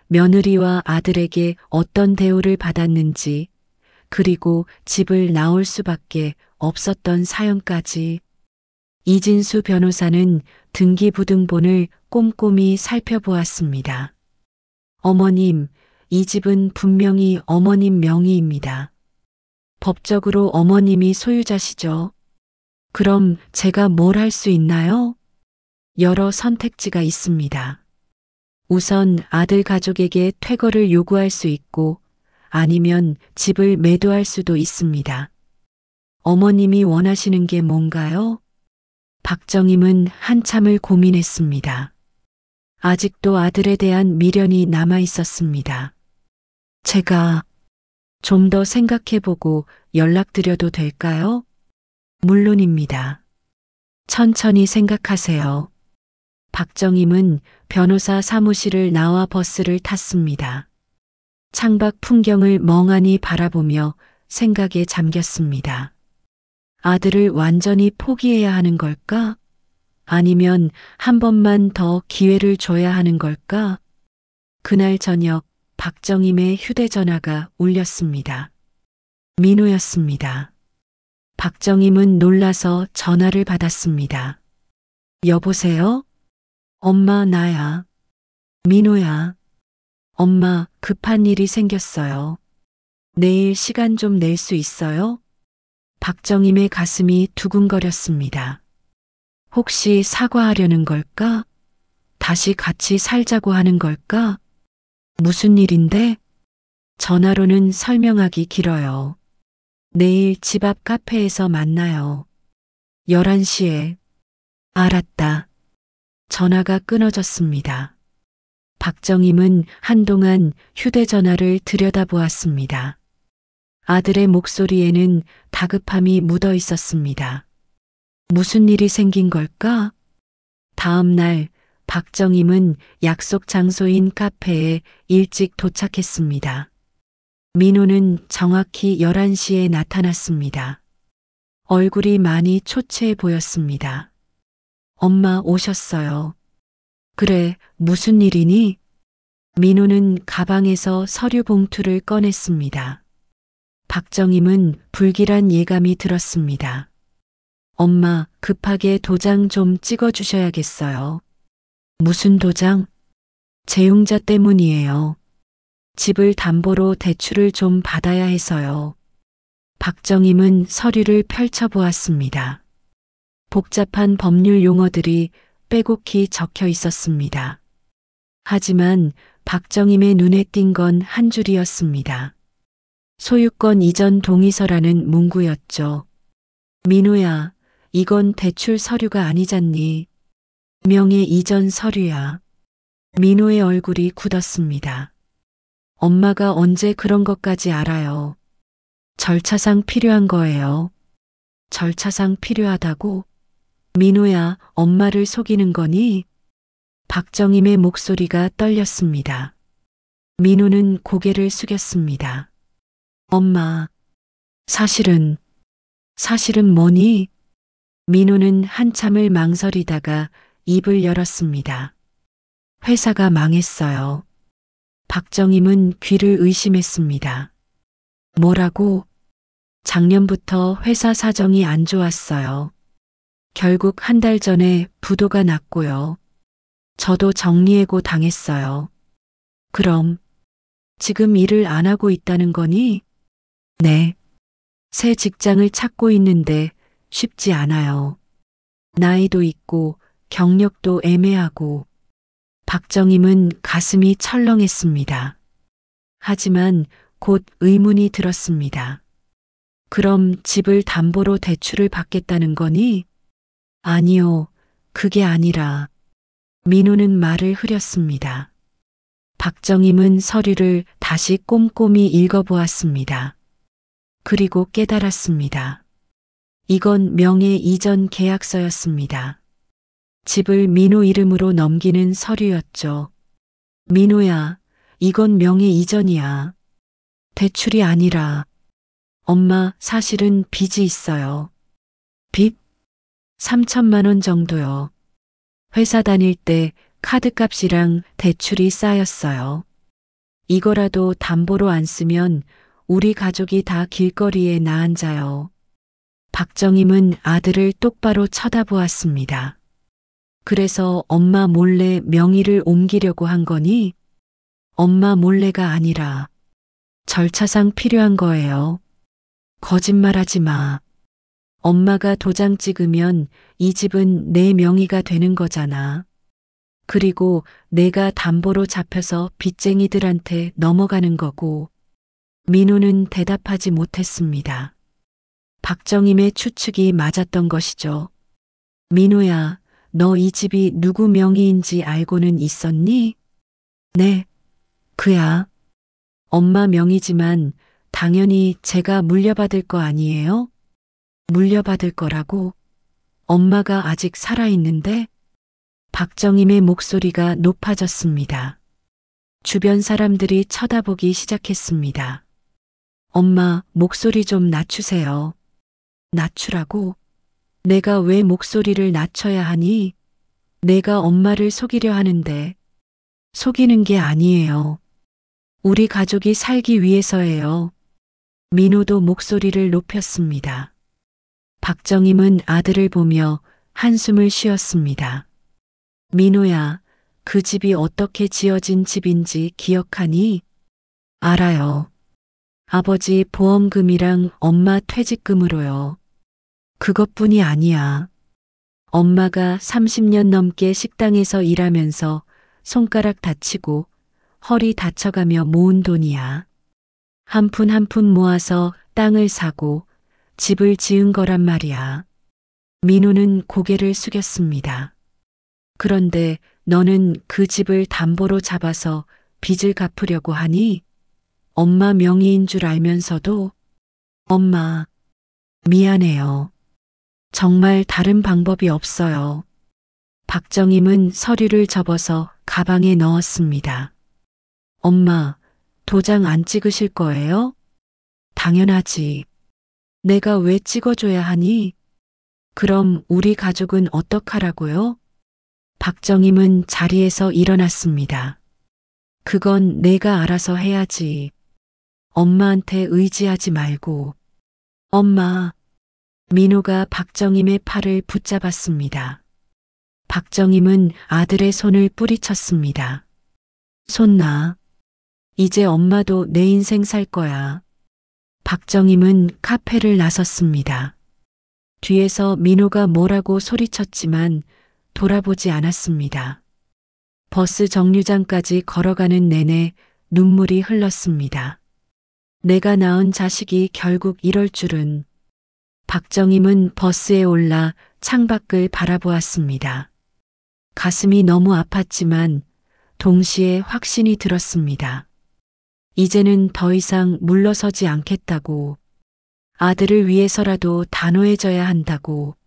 며느리와 아들에게 어떤 대우를 받았는지, 그리고 집을 나올 수밖에 없었던 사연까지. 이진수 변호사는 등기부등본을 꼼꼼히 살펴보았습니다. 어머님, 이 집은 분명히 어머님 명의입니다. 법적으로 어머님이 소유자시죠? 그럼 제가 뭘 할 수 있나요? 여러 선택지가 있습니다. 우선 아들 가족에게 퇴거를 요구할 수 있고 아니면 집을 매도할 수도 있습니다. 어머님이 원하시는 게 뭔가요? 박정임은 한참을 고민했습니다. 아직도 아들에 대한 미련이 남아 있었습니다. 제가 좀 더 생각해보고 연락드려도 될까요? 물론입니다. 천천히 생각하세요. 박정임은 변호사 사무실을 나와 버스를 탔습니다. 창밖 풍경을 멍하니 바라보며 생각에 잠겼습니다. 아들을 완전히 포기해야 하는 걸까? 아니면 한 번만 더 기회를 줘야 하는 걸까? 그날 저녁 박정임의 휴대전화가 울렸습니다. 민호였습니다. 박정임은 놀라서 전화를 받았습니다. 여보세요? 엄마, 나야. 민호야. 엄마, 급한 일이 생겼어요. 내일 시간 좀 낼 수 있어요? 박정임의 가슴이 두근거렸습니다. 혹시 사과하려는 걸까? 다시 같이 살자고 하는 걸까? 무슨 일인데? 전화로는 설명하기 길어요. 내일 집 앞 카페에서 만나요. 11시에. 알았다. 전화가 끊어졌습니다. 박정임은 한동안 휴대전화를 들여다보았습니다. 아들의 목소리에는 다급함이 묻어 있었습니다. 무슨 일이 생긴 걸까? 다음 날 박정임은 약속 장소인 카페에 일찍 도착했습니다. 민호는 정확히 11시에 나타났습니다. 얼굴이 많이 초췌해 보였습니다. 엄마 오셨어요. 그래, 무슨 일이니? 민호는 가방에서 서류 봉투를 꺼냈습니다. 박정임은 불길한 예감이 들었습니다. 엄마, 급하게 도장 좀 찍어주셔야겠어요. 무슨 도장? 재용자 때문이에요. 집을 담보로 대출을 좀 받아야 해서요. 박정임은 서류를 펼쳐보았습니다. 복잡한 법률 용어들이 빼곡히 적혀 있었습니다. 하지만 박정임의 눈에 띈 건 한 줄이었습니다. 소유권 이전 동의서라는 문구였죠. 민호야, 이건 대출 서류가 아니잖니. 명예 이전 서류야. 민호의 얼굴이 굳었습니다. 엄마가 언제 그런 것까지 알아요. 절차상 필요한 거예요. 절차상 필요하다고? 민호야, 엄마를 속이는 거니? 박정임의 목소리가 떨렸습니다. 민호는 고개를 숙였습니다. 엄마, 사실은 뭐니? 민호는 한참을 망설이다가 입을 열었습니다. 회사가 망했어요. 박정임은 귀를 의심했습니다. 뭐라고? 작년부터 회사 사정이 안 좋았어요. 결국 한 달 전에 부도가 났고요. 저도 정리해고 당했어요. 그럼 지금 일을 안 하고 있다는 거니? 네. 새 직장을 찾고 있는데 쉽지 않아요. 나이도 있고 경력도 애매하고. 박정임은 가슴이 철렁했습니다. 하지만 곧 의문이 들었습니다. 그럼 집을 담보로 대출을 받겠다는 거니? 아니요, 그게 아니라. 민호는 말을 흐렸습니다. 박정임은 서류를 다시 꼼꼼히 읽어보았습니다. 그리고 깨달았습니다. 이건 명예 이전 계약서였습니다. 집을 민호 이름으로 넘기는 서류였죠. 민호야, 이건 명예 이전이야. 대출이 아니라. 엄마, 사실은 빚이 있어요. 빚? 3천만 원 정도요. 회사 다닐 때 카드값이랑 대출이 쌓였어요. 이거라도 담보로 안 쓰면 우리 가족이 다 길거리에 나앉아요. 박정임은 아들을 똑바로 쳐다보았습니다. 그래서 엄마 몰래 명의를 옮기려고 한 거니? 엄마 몰래가 아니라 절차상 필요한 거예요. 거짓말하지 마. 엄마가 도장 찍으면 이 집은 내 명의가 되는 거잖아. 그리고 내가 담보로 잡혀서 빚쟁이들한테 넘어가는 거고. 민호는 대답하지 못했습니다. 박정임의 추측이 맞았던 것이죠. 민호야, 너 이 집이 누구 명의인지 알고는 있었니? 네, 그야. 엄마 명의지만 당연히 제가 물려받을 거 아니에요? 물려받을 거라고? 엄마가 아직 살아있는데? 박정임의 목소리가 높아졌습니다. 주변 사람들이 쳐다보기 시작했습니다. 엄마, 목소리 좀 낮추세요. 낮추라고? 내가 왜 목소리를 낮춰야 하니? 내가 엄마를 속이려 하는데. 속이는 게 아니에요. 우리 가족이 살기 위해서예요. 민호도 목소리를 높였습니다. 박정임은 아들을 보며 한숨을 쉬었습니다. 민호야, 그 집이 어떻게 지어진 집인지 기억하니? 알아요. 아버지 보험금이랑 엄마 퇴직금으로요. 그것뿐이 아니야. 엄마가 30년 넘게 식당에서 일하면서 손가락 다치고 허리 다쳐가며 모은 돈이야. 한 푼 한 푼 모아서 땅을 사고 집을 지은 거란 말이야. 민호는 고개를 숙였습니다. 그런데 너는 그 집을 담보로 잡아서 빚을 갚으려고 하니? 엄마 명의인 줄 알면서도? 엄마, 미안해요. 정말 다른 방법이 없어요. 박정임은 서류를 접어서 가방에 넣었습니다. 엄마, 도장 안 찍으실 거예요? 당연하지. 내가 왜 찍어줘야 하니? 그럼 우리 가족은 어떡하라고요? 박정임은 자리에서 일어났습니다. 그건 내가 알아서 해야지. 엄마한테 의지하지 말고. 엄마. 민호가 박정임의 팔을 붙잡았습니다. 박정임은 아들의 손을 뿌리쳤습니다. 손 놔. 이제 엄마도 내 인생 살 거야. 박정임은 카페를 나섰습니다. 뒤에서 민호가 뭐라고 소리쳤지만 돌아보지 않았습니다. 버스 정류장까지 걸어가는 내내 눈물이 흘렀습니다. 내가 낳은 자식이 결국 이럴 줄은. 박정임은 버스에 올라 창밖을 바라보았습니다. 가슴이 너무 아팠지만 동시에 확신이 들었습니다. 이제는 더 이상 물러서지 않겠다고. 아들을 위해서라도 단호해져야 한다고.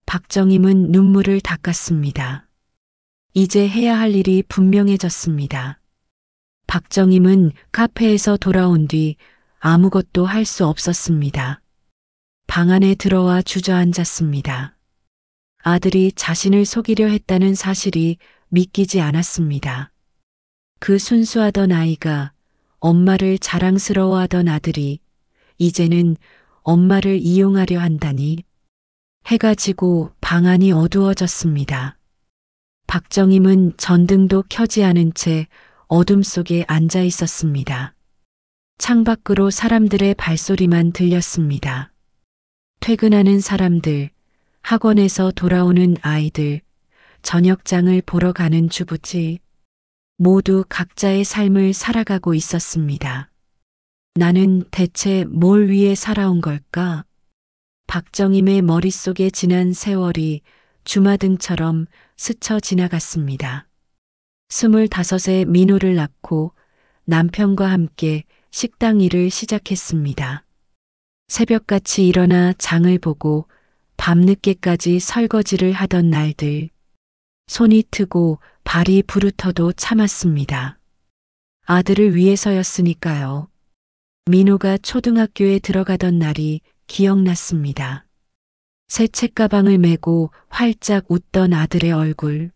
박정임은 눈물을 닦았습니다. 이제 해야 할 일이 분명해졌습니다. 박정임은 카페에서 돌아온 뒤 아무것도 할 수 없었습니다. 방 안에 들어와 주저앉았습니다. 아들이 자신을 속이려 했다는 사실이 믿기지 않았습니다. 그 순수하던 아이가, 엄마를 자랑스러워하던 아들이 이제는 엄마를 이용하려 한다니. 해가 지고 방 안이 어두워졌습니다. 박정임은 전등도 켜지 않은 채 어둠 속에 앉아 있었습니다. 창밖으로 사람들의 발소리만 들렸습니다. 퇴근하는 사람들, 학원에서 돌아오는 아이들, 저녁장을 보러 가는 주부지, 모두 각자의 삶을 살아가고 있었습니다. 나는 대체 뭘 위해 살아온 걸까? 박정임의 머릿속에 지난 세월이 주마등처럼 스쳐 지나갔습니다. 25에 민호를 낳고 남편과 함께 식당 일을 시작했습니다. 새벽같이 일어나 장을 보고 밤늦게까지 설거지를 하던 날들. 손이 트고 발이 부르터도 참았습니다. 아들을 위해서였으니까요. 민호가 초등학교에 들어가던 날이 기억났습니다. 새 책가방을 메고 활짝 웃던 아들의 얼굴.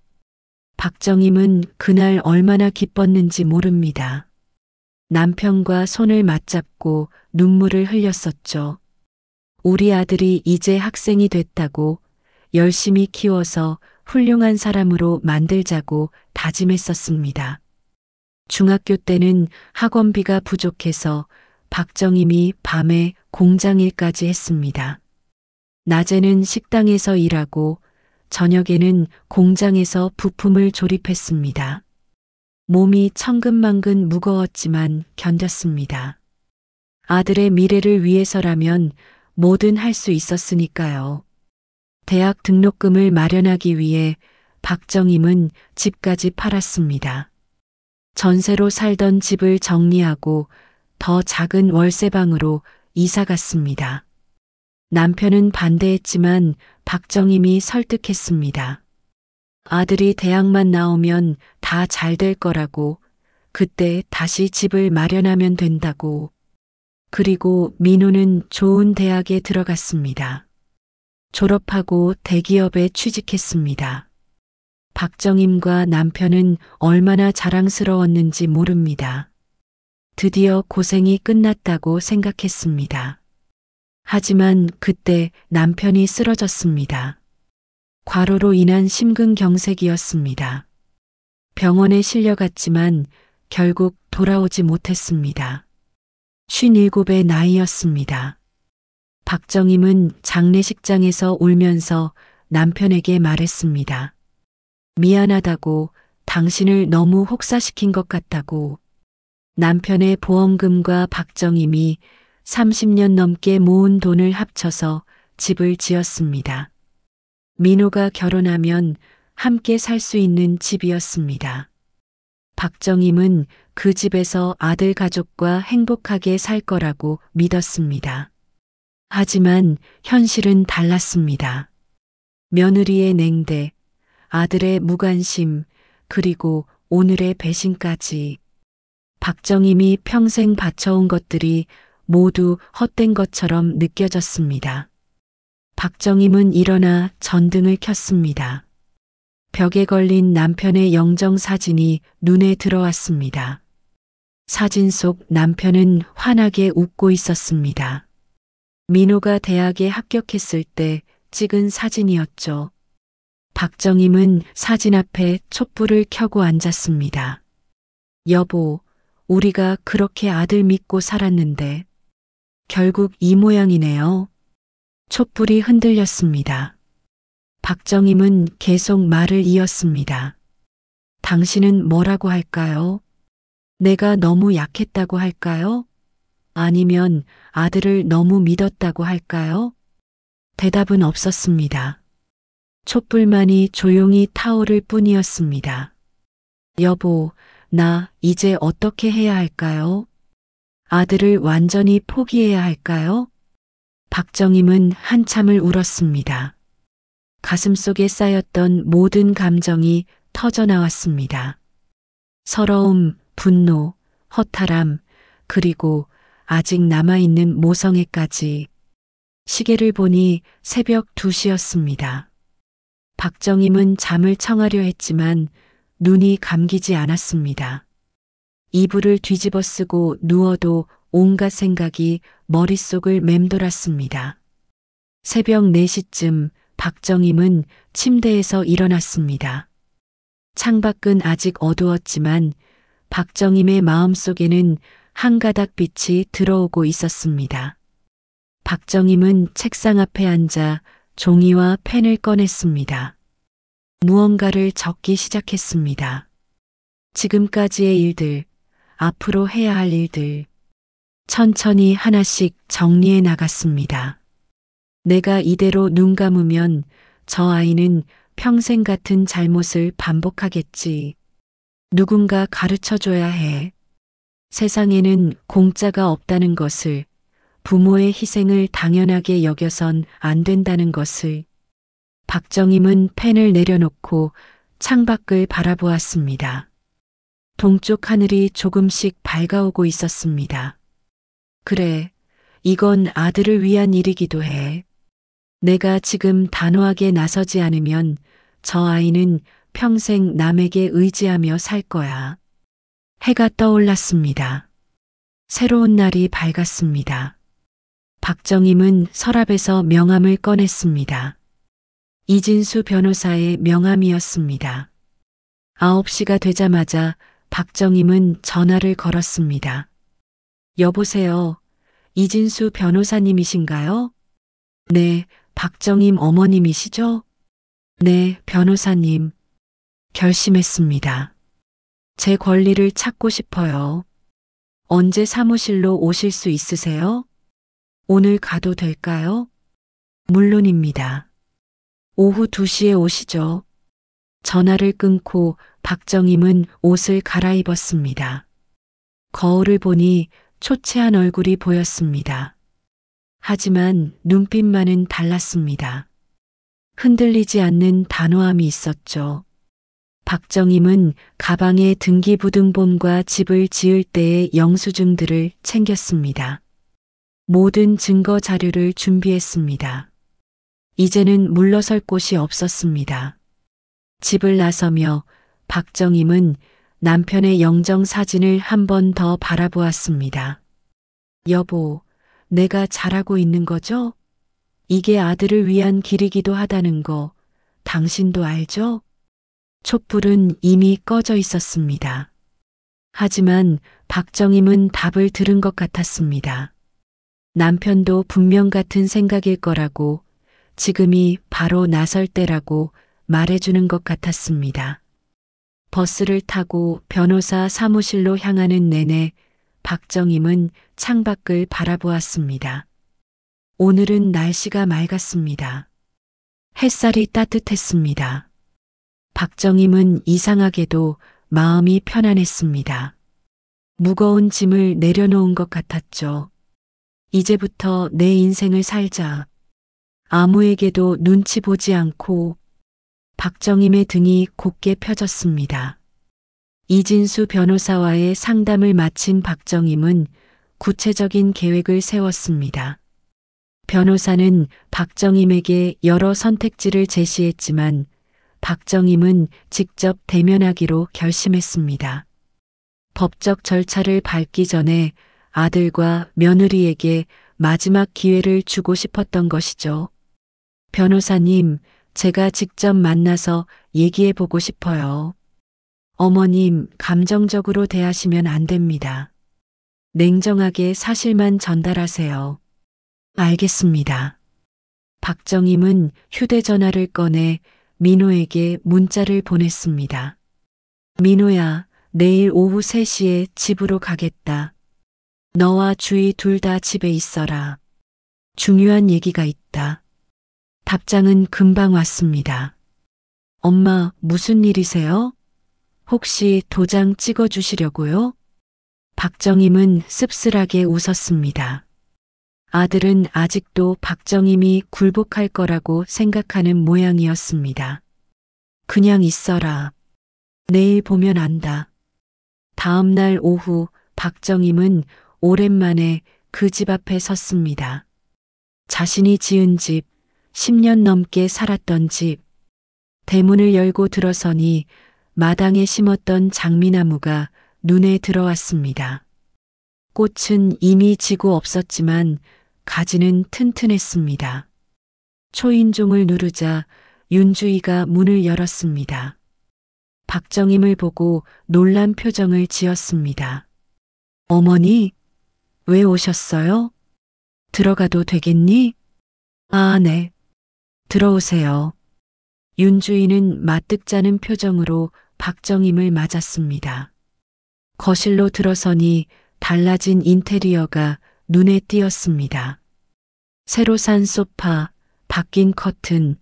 박정임은 그날 얼마나 기뻤는지 모릅니다. 남편과 손을 맞잡고 눈물을 흘렸었죠. 우리 아들이 이제 학생이 됐다고, 열심히 키워서 훌륭한 사람으로 만들자고 다짐했었습니다. 중학교 때는 학원비가 부족해서 박정임이 밤에 공장 일까지 했습니다. 낮에는 식당에서 일하고 저녁에는 공장에서 부품을 조립했습니다. 몸이 천근만근 무거웠지만 견뎠습니다. 아들의 미래를 위해서라면 뭐든 할 수 있었으니까요. 대학 등록금을 마련하기 위해 박정임은 집까지 팔았습니다. 전세로 살던 집을 정리하고 더 작은 월세방으로 이사 갔습니다. 남편은 반대했지만 박정임이 설득했습니다. 아들이 대학만 나오면 다 잘 될 거라고, 그때 다시 집을 마련하면 된다고. 그리고 민호는 좋은 대학에 들어갔습니다. 졸업하고 대기업에 취직했습니다. 박정임과 남편은 얼마나 자랑스러웠는지 모릅니다. 드디어 고생이 끝났다고 생각했습니다. 하지만 그때 남편이 쓰러졌습니다. 과로로 인한 심근경색이었습니다. 병원에 실려갔지만 결국 돌아오지 못했습니다. 57의 나이였습니다. 박정임은 장례식장에서 울면서 남편에게 말했습니다. 미안하다고, 당신을 너무 혹사시킨 것 같다고. 남편의 보험금과 박정임이 30년 넘게 모은 돈을 합쳐서 집을 지었습니다. 민호가 결혼하면 함께 살 수 있는 집이었습니다. 박정임은 그 집에서 아들 가족과 행복하게 살 거라고 믿었습니다. 하지만 현실은 달랐습니다. 며느리의 냉대, 아들의 무관심, 그리고 오늘의 배신까지. 박정임이 평생 바쳐온 것들이 모두 헛된 것처럼 느껴졌습니다. 박정임은 일어나 전등을 켰습니다. 벽에 걸린 남편의 영정 사진이 눈에 들어왔습니다. 사진 속 남편은 환하게 웃고 있었습니다. 민호가 대학에 합격했을 때 찍은 사진이었죠. 박정임은 사진 앞에 촛불을 켜고 앉았습니다. 여보, 우리가 그렇게 아들 믿고 살았는데 결국 이 모양이네요. 촛불이 흔들렸습니다. 박정임은 계속 말을 이었습니다. 당신은 뭐라고 할까요? 내가 너무 약했다고 할까요? 아니면 아들을 너무 믿었다고 할까요? 대답은 없었습니다. 촛불만이 조용히 타오를 뿐이었습니다. 여보, 나 이제 어떻게 해야 할까요? 아들을 완전히 포기해야 할까요? 박정임은 한참을 울었습니다. 가슴속에 쌓였던 모든 감정이 터져나왔습니다. 서러움, 분노, 허탈함, 그리고 아직 남아있는 모성애까지. 시계를 보니 새벽 2시였습니다. 박정임은 잠을 청하려 했지만 눈이 감기지 않았습니다. 이불을 뒤집어 쓰고 누워도 온갖 생각이 머릿속을 맴돌았습니다. 새벽 4시쯤 박정임은 침대에서 일어났습니다. 창밖은 아직 어두웠지만 박정임의 마음속에는 한 가닥 빛이 들어오고 있었습니다. 박정임은 책상 앞에 앉아 종이와 펜을 꺼냈습니다. 무언가를 적기 시작했습니다. 지금까지의 일들, 앞으로 해야 할 일들, 천천히 하나씩 정리해 나갔습니다. 내가 이대로 눈 감으면 저 아이는 평생 같은 잘못을 반복하겠지. 누군가 가르쳐줘야 해. 세상에는 공짜가 없다는 것을, 부모의 희생을 당연하게 여겨선 안 된다는 것을. 박정임은 펜을 내려놓고 창밖을 바라보았습니다. 동쪽 하늘이 조금씩 밝아오고 있었습니다. 그래, 이건 아들을 위한 일이기도 해. 내가 지금 단호하게 나서지 않으면 저 아이는 평생 남에게 의지하며 살 거야. 해가 떠올랐습니다. 새로운 날이 밝았습니다. 박정임은 서랍에서 명함을 꺼냈습니다. 이진수 변호사의 명함이었습니다. 9시가 되자마자 박정임은 전화를 걸었습니다. 여보세요. 이진수 변호사님이신가요? 네, 박정임 어머님이시죠? 네, 변호사님. 결심했습니다. 제 권리를 찾고 싶어요. 언제 사무실로 오실 수 있으세요? 오늘 가도 될까요? 물론입니다. 오후 2시에 오시죠. 전화를 끊고 박정임은 옷을 갈아입었습니다. 거울을 보니 초췌한 얼굴이 보였습니다. 하지만 눈빛만은 달랐습니다. 흔들리지 않는 단호함이 있었죠. 박정임은 가방에 등기부등본과 집을 지을 때의 영수증들을 챙겼습니다. 모든 증거 자료를 준비했습니다. 이제는 물러설 곳이 없었습니다. 집을 나서며 박정임은 남편의 영정 사진을 한 번 더 바라보았습니다. 여보, 내가 잘하고 있는 거죠? 이게 아들을 위한 길이기도 하다는 거 당신도 알죠? 촛불은 이미 꺼져 있었습니다. 하지만 박정임은 답을 들은 것 같았습니다. 남편도 분명 같은 생각일 거라고, 지금이 바로 나설 때라고 말해주는 것 같았습니다. 버스를 타고 변호사 사무실로 향하는 내내 박정임은 창밖을 바라보았습니다. 오늘은 날씨가 맑았습니다. 햇살이 따뜻했습니다. 박정임은 이상하게도 마음이 편안했습니다. 무거운 짐을 내려놓은 것 같았죠. 이제부터 내 인생을 살자. 아무에게도 눈치 보지 않고. 박정임의 등이 곧게 펴졌습니다. 이진수 변호사와의 상담을 마친 박정임은 구체적인 계획을 세웠습니다. 변호사는 박정임에게 여러 선택지를 제시했지만 박정임은 직접 대면하기로 결심했습니다. 법적 절차를 밟기 전에 아들과 며느리에게 마지막 기회를 주고 싶었던 것이죠. 변호사님, 제가 직접 만나서 얘기해 보고 싶어요. 어머님, 감정적으로 대하시면 안 됩니다. 냉정하게 사실만 전달하세요. 알겠습니다. 박정임은 휴대전화를 꺼내 민호에게 문자를 보냈습니다. 민호야, 내일 오후 3시에 집으로 가겠다. 너와 주희 둘 다 집에 있어라. 중요한 얘기가 있다. 답장은 금방 왔습니다. 엄마, 무슨 일이세요? 혹시 도장 찍어 주시려고요? 박정임은 씁쓸하게 웃었습니다. 아들은 아직도 박정임이 굴복할 거라고 생각하는 모양이었습니다. 그냥 있어라. 내일 보면 안다. 다음 날 오후 박정임은 오랜만에 그 집 앞에 섰습니다. 자신이 지은 집, 10년 넘게 살았던 집. 대문을 열고 들어서니 마당에 심었던 장미나무가 눈에 들어왔습니다. 꽃은 이미 지고 없었지만 가지는 튼튼했습니다. 초인종을 누르자 윤주희가 문을 열었습니다. 박정임을 보고 놀란 표정을 지었습니다. 어머니, 왜 오셨어요? 들어가도 되겠니? 아, 네. 들어오세요. 윤주희는 마뜩자는 표정으로 박정임을 맞았습니다. 거실로 들어서니 달라진 인테리어가 눈에 띄었습니다. 새로 산 소파, 바뀐 커튼,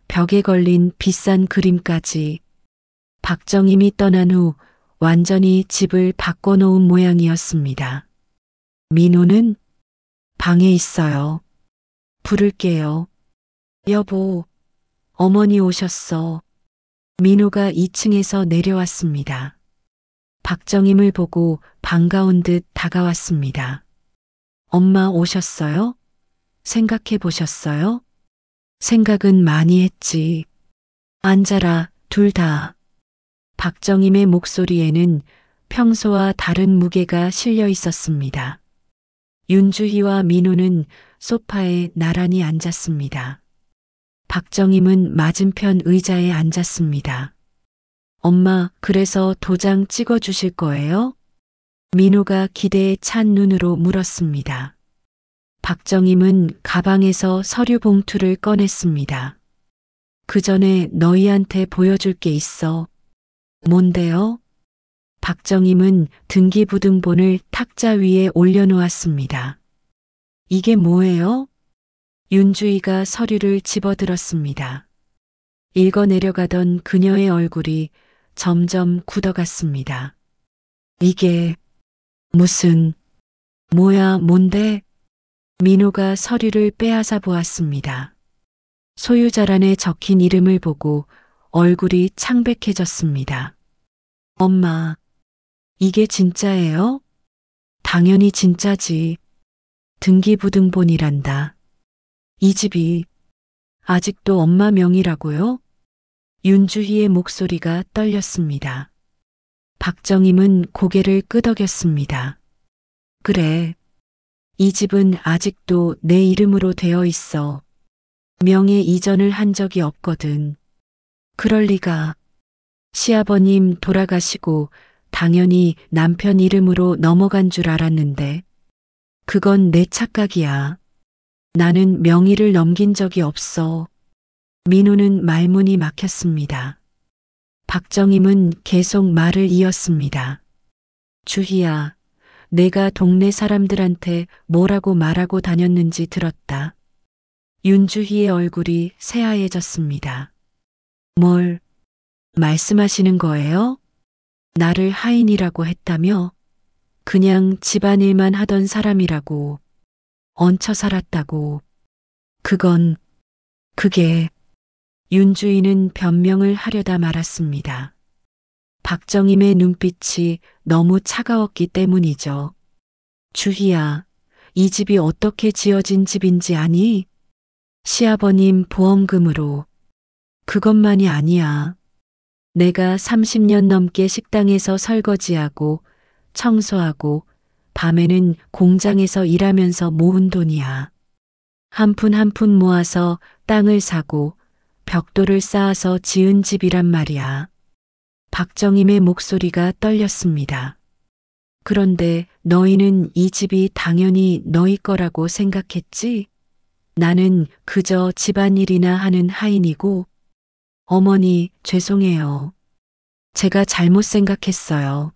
벽에 걸린 비싼 그림까지. 박정임이 떠난 후 완전히 집을 바꿔놓은 모양이었습니다. 민호는 방에 있어요. 부를게요. 여보, 어머니 오셨어. 민호가 2층에서 내려왔습니다. 박정임을 보고 반가운 듯 다가왔습니다. 엄마 오셨어요? 생각해 보셨어요? 생각은 많이 했지. 앉아라, 둘 다. 박정임의 목소리에는 평소와 다른 무게가 실려 있었습니다. 윤주희와 민호는 소파에 나란히 앉았습니다. 박정임은 맞은편 의자에 앉았습니다. 엄마, 그래서 도장 찍어 주실 거예요? 민호가 기대에 찬 눈으로 물었습니다. 박정임은 가방에서 서류 봉투를 꺼냈습니다. 그 전에 너희한테 보여줄 게 있어. 뭔데요? 박정임은 등기부등본을 탁자 위에 올려놓았습니다. 이게 뭐예요? 윤주희가 서류를 집어들었습니다. 읽어 내려가던 그녀의 얼굴이 점점 굳어갔습니다. 이게 무슨, 뭐야, 뭔데? 민호가 서류를 빼앗아 보았습니다. 소유자란에 적힌 이름을 보고 얼굴이 창백해졌습니다. 엄마, 이게 진짜예요? 당연히 진짜지. 등기부등본이란다. 이 집이 아직도 엄마 명의라고요? 윤주희의 목소리가 떨렸습니다. 박정임은 고개를 끄덕였습니다. 그래. 이 집은 아직도 내 이름으로 되어 있어. 명예 이전을 한 적이 없거든. 그럴 리가. 시아버님 돌아가시고 당연히 남편 이름으로 넘어간 줄 알았는데. 그건 내 착각이야. 나는 명의를 넘긴 적이 없어. 민호는 말문이 막혔습니다. 박정임은 계속 말을 이었습니다. 주희야, 내가 동네 사람들한테 뭐라고 말하고 다녔는지 들었다. 윤주희의 얼굴이 새하얘졌습니다. 뭘 말씀하시는 거예요? 나를 하인이라고 했다며? 그냥 집안일만 하던 사람이라고. 얹혀 살았다고. 그게. 윤주희는 변명을 하려다 말았습니다. 박정임의 눈빛이 너무 차가웠기 때문이죠. 주희야, 이 집이 어떻게 지어진 집인지 아니? 시아버님 보험금으로. 그것만이 아니야. 내가 30년 넘게 식당에서 설거지하고 청소하고 밤에는 공장에서 일하면서 모은 돈이야. 한 푼 한 푼 모아서 땅을 사고 벽돌을 쌓아서 지은 집이란 말이야. 박정임의 목소리가 떨렸습니다. 그런데 너희는 이 집이 당연히 너희 거라고 생각했지? 나는 그저 집안일이나 하는 하인이고, 어머니, 죄송해요. 제가 잘못 생각했어요.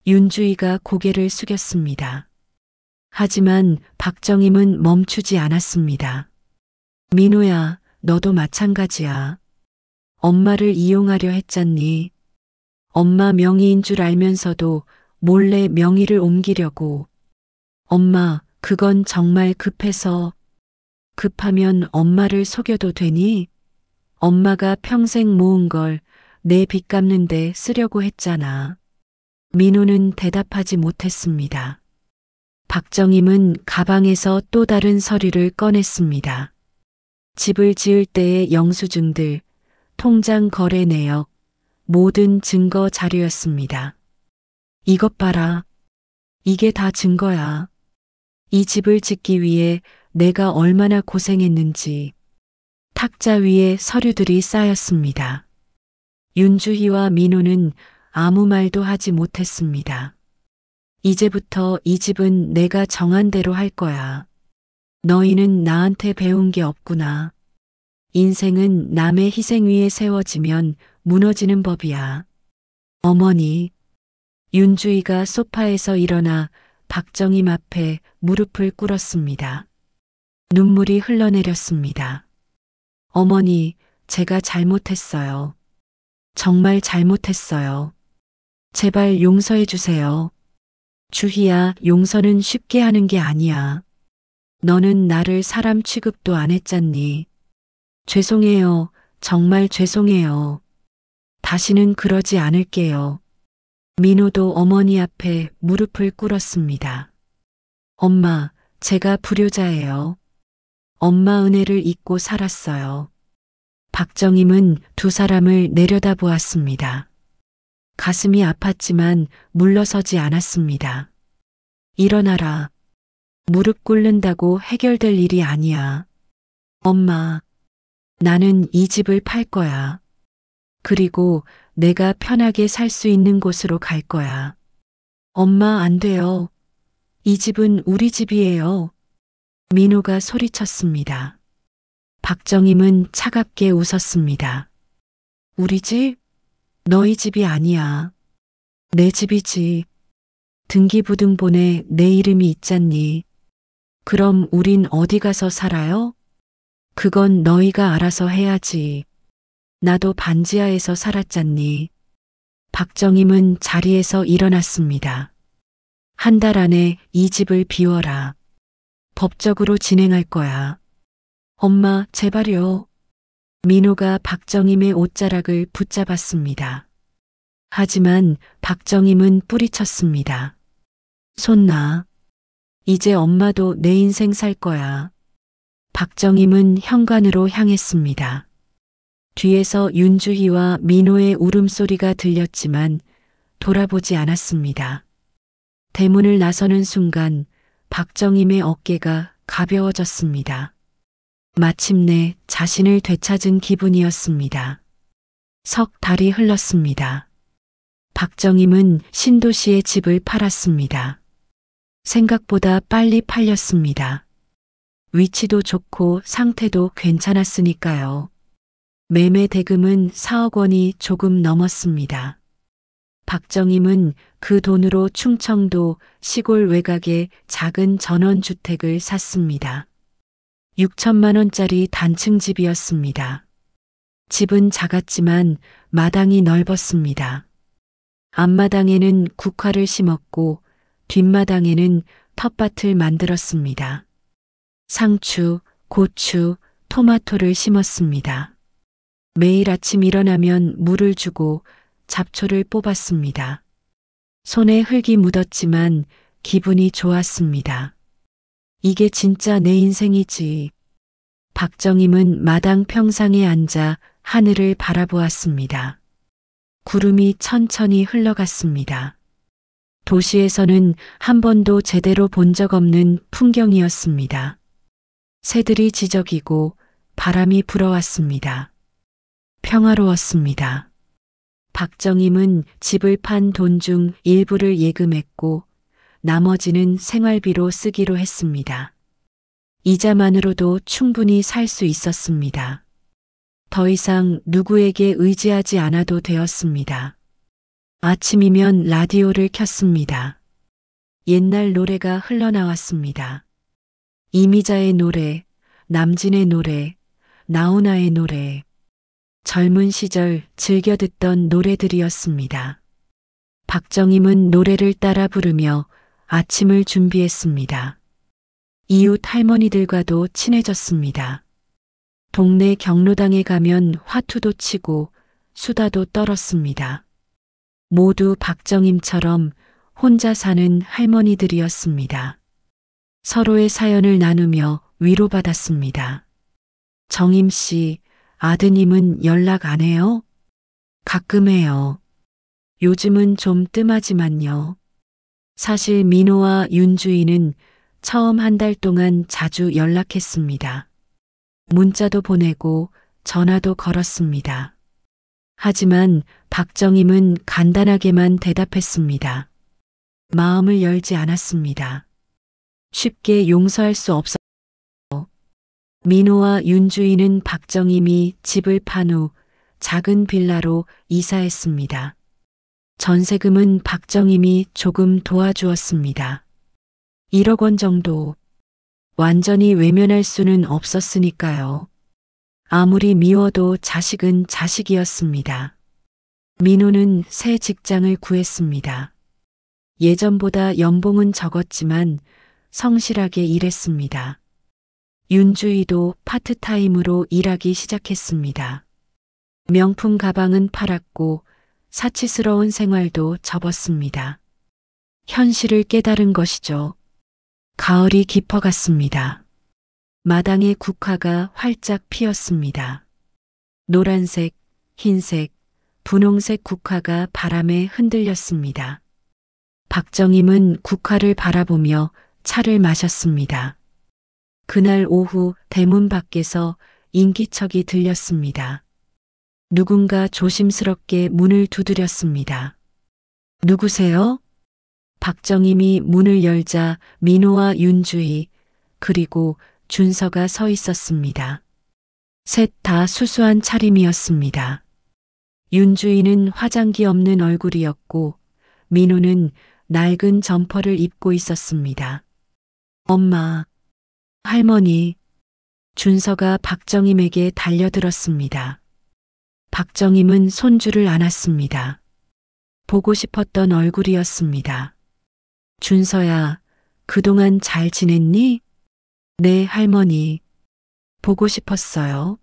윤주희가 고개를 숙였습니다. 하지만 박정임은 멈추지 않았습니다. 민호야, 너도 마찬가지야. 엄마를 이용하려 했잖니. 엄마 명의인 줄 알면서도 몰래 명의를 옮기려고. 엄마, 그건 정말 급해서. 급하면 엄마를 속여도 되니? 엄마가 평생 모은 걸 내 빚 갚는데 쓰려고 했잖아. 민호는 대답하지 못했습니다. 박정임은 가방에서 또 다른 서류를 꺼냈습니다. 집을 지을 때의 영수증들, 통장 거래 내역, 모든 증거 자료였습니다. 이것 봐라. 이게 다 증거야. 이 집을 짓기 위해 내가 얼마나 고생했는지. 탁자 위에 서류들이 쌓였습니다. 윤주희와 민호는 아무 말도 하지 못했습니다. 이제부터 이 집은 내가 정한 대로 할 거야. 너희는 나한테 배운 게 없구나. 인생은 남의 희생 위에 세워지면 무너지는 법이야. 어머니. 윤주희가 소파에서 일어나 박정임 앞에 무릎을 꿇었습니다. 눈물이 흘러내렸습니다. 어머니, 제가 잘못했어요. 정말 잘못했어요. 제발 용서해 주세요. 주희야, 용서는 쉽게 하는 게 아니야. 너는 나를 사람 취급도 안 했잖니. 죄송해요. 정말 죄송해요. 다시는 그러지 않을게요. 민호도 어머니 앞에 무릎을 꿇었습니다. 엄마, 제가 불효자예요. 엄마 은혜를 잊고 살았어요. 박정임은 두 사람을 내려다보았습니다. 가슴이 아팠지만 물러서지 않았습니다. 일어나라. 무릎 꿇는다고 해결될 일이 아니야. 엄마, 나는 이 집을 팔 거야. 그리고 내가 편하게 살 수 있는 곳으로 갈 거야. 엄마, 안 돼요. 이 집은 우리 집이에요. 민호가 소리쳤습니다. 박정임은 차갑게 웃었습니다. 우리 집? 너희 집이 아니야. 내 집이지. 등기부등본에 내 이름이 있잖니. 그럼 우린 어디 가서 살아요? 그건 너희가 알아서 해야지. 나도 반지하에서 살았잖니. 박정임은 자리에서 일어났습니다. 한 달 안에 이 집을 비워라. 법적으로 진행할 거야. 엄마, 제발요. 민호가 박정임의 옷자락을 붙잡았습니다. 하지만 박정임은 뿌리쳤습니다. 손 놔. 이제 엄마도 내 인생 살 거야. 박정임은 현관으로 향했습니다. 뒤에서 윤주희와 민호의 울음소리가 들렸지만 돌아보지 않았습니다. 대문을 나서는 순간 박정임의 어깨가 가벼워졌습니다. 마침내 자신을 되찾은 기분이었습니다. 석 달이 흘렀습니다. 박정임은 신도시의 집을 팔았습니다. 생각보다 빨리 팔렸습니다. 위치도 좋고 상태도 괜찮았으니까요. 매매 대금은 4억 원이 조금 넘었습니다. 박정임은 그 돈으로 충청도 시골 외곽의 작은 전원주택을 샀습니다. 6천만 원짜리 단층 집이었습니다. 집은 작았지만 마당이 넓었습니다. 앞마당에는 국화를 심었고 뒷마당에는 텃밭을 만들었습니다. 상추, 고추, 토마토를 심었습니다. 매일 아침 일어나면 물을 주고 잡초를 뽑았습니다. 손에 흙이 묻었지만 기분이 좋았습니다. 이게 진짜 내 인생이지. 박정임은 마당 평상에 앉아 하늘을 바라보았습니다. 구름이 천천히 흘러갔습니다. 도시에서는 한 번도 제대로 본 적 없는 풍경이었습니다. 새들이 지저귀고 바람이 불어왔습니다. 평화로웠습니다. 박정임은 집을 판 돈 중 일부를 예금했고 나머지는 생활비로 쓰기로 했습니다. 이자만으로도 충분히 살 수 있었습니다. 더 이상 누구에게 의지하지 않아도 되었습니다. 아침이면 라디오를 켰습니다. 옛날 노래가 흘러나왔습니다. 이미자의 노래, 남진의 노래, 나훈아의 노래. 젊은 시절 즐겨 듣던 노래들이었습니다. 박정임은 노래를 따라 부르며 아침을 준비했습니다. 이웃 할머니들과도 친해졌습니다. 동네 경로당에 가면 화투도 치고 수다도 떨었습니다. 모두 박정임처럼 혼자 사는 할머니들이었습니다. 서로의 사연을 나누며 위로받았습니다. 정임 씨, 아드님은 연락 안 해요? 가끔 해요. 요즘은 좀 뜸하지만요. 사실 민호와 윤주희는 처음 한 달 동안 자주 연락했습니다. 문자도 보내고 전화도 걸었습니다. 하지만 박정임은 간단하게만 대답했습니다. 마음을 열지 않았습니다. 쉽게 용서할 수 없었어요. 민호와 윤주희는 박정임이 집을 판 후 작은 빌라로 이사했습니다. 전세금은 박정임이 조금 도와주었습니다. 1억 원 정도. 완전히 외면할 수는 없었으니까요. 아무리 미워도 자식은 자식이었습니다. 민호는 새 직장을 구했습니다. 예전보다 연봉은 적었지만 성실하게 일했습니다. 윤주희도 파트타임으로 일하기 시작했습니다. 명품 가방은 팔았고 사치스러운 생활도 접었습니다. 현실을 깨달은 것이죠. 가을이 깊어갔습니다. 마당에 국화가 활짝 피었습니다. 노란색, 흰색, 분홍색 국화가 바람에 흔들렸습니다. 박정임은 국화를 바라보며 차를 마셨습니다. 그날 오후 대문 밖에서 인기척이 들렸습니다. 누군가 조심스럽게 문을 두드렸습니다. 누구세요? 박정임이 문을 열자 민호와 윤주희 그리고 준서가 서 있었습니다. 셋 다 수수한 차림이었습니다. 윤주희는 화장기 없는 얼굴이었고 민호는 낡은 점퍼를 입고 있었습니다. 엄마, 할머니, 준서가 박정임에게 달려들었습니다. 박정임은 손주를 안았습니다. 보고 싶었던 얼굴이었습니다. 준서야, 그동안 잘 지냈니? 네, 할머니. 보고 싶었어요.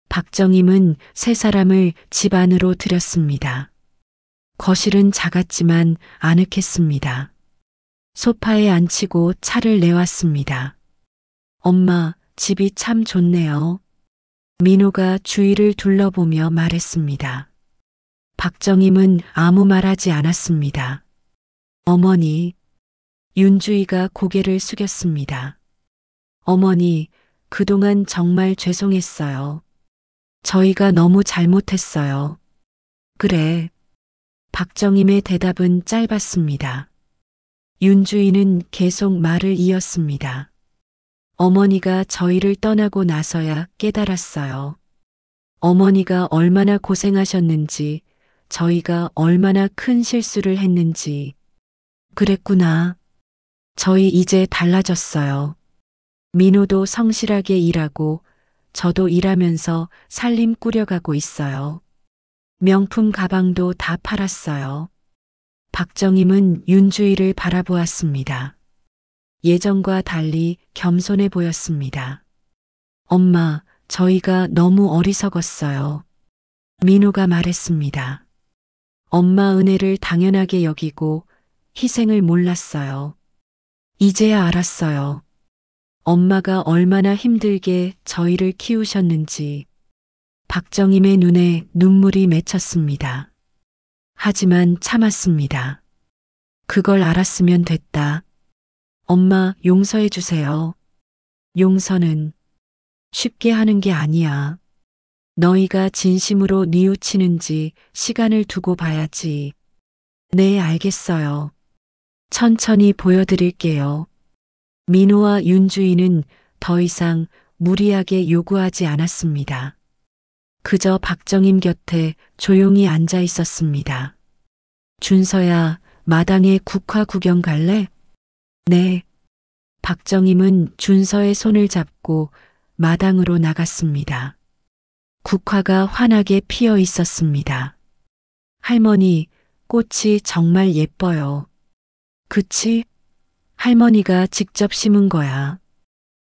박정임은 세 사람을 집 안으로 들였습니다. 거실은 작았지만 아늑했습니다. 소파에 앉히고 차를 내왔습니다. 엄마, 집이 참 좋네요. 민호가 주위를 둘러보며 말했습니다. 박정임은 아무 말하지 않았습니다. 어머니, 윤주희가 고개를 숙였습니다. 어머니, 그동안 정말 죄송했어요. 저희가 너무 잘못했어요. 그래. 박정임의 대답은 짧았습니다. 윤주희는 계속 말을 이었습니다. 어머니가 저희를 떠나고 나서야 깨달았어요. 어머니가 얼마나 고생하셨는지, 저희가 얼마나 큰 실수를 했는지. 그랬구나. 저희 이제 달라졌어요. 민호도 성실하게 일하고 저도 일하면서 살림 꾸려가고 있어요. 명품 가방도 다 팔았어요. 박정임은 윤주희를 바라보았습니다. 예전과 달리 겸손해 보였습니다. 엄마, 저희가 너무 어리석었어요. 민호가 말했습니다. 엄마 은혜를 당연하게 여기고 희생을 몰랐어요. 이제야 알았어요. 엄마가 얼마나 힘들게 저희를 키우셨는지. 박정임의 눈에 눈물이 맺혔습니다. 하지만 참았습니다. 그걸 알았으면 됐다. 엄마, 용서해 주세요. 용서는 쉽게 하는 게 아니야. 너희가 진심으로 뉘우치는지 시간을 두고 봐야지. 네, 알겠어요. 천천히 보여드릴게요. 민호와 윤주인은 더 이상 무리하게 요구하지 않았습니다. 그저 박정임 곁에 조용히 앉아 있었습니다. 준서야, 마당에 국화 구경 갈래? 네. 박정임은 준서의 손을 잡고 마당으로 나갔습니다. 국화가 환하게 피어 있었습니다. 할머니, 꽃이 정말 예뻐요. 그치? 할머니가 직접 심은 거야.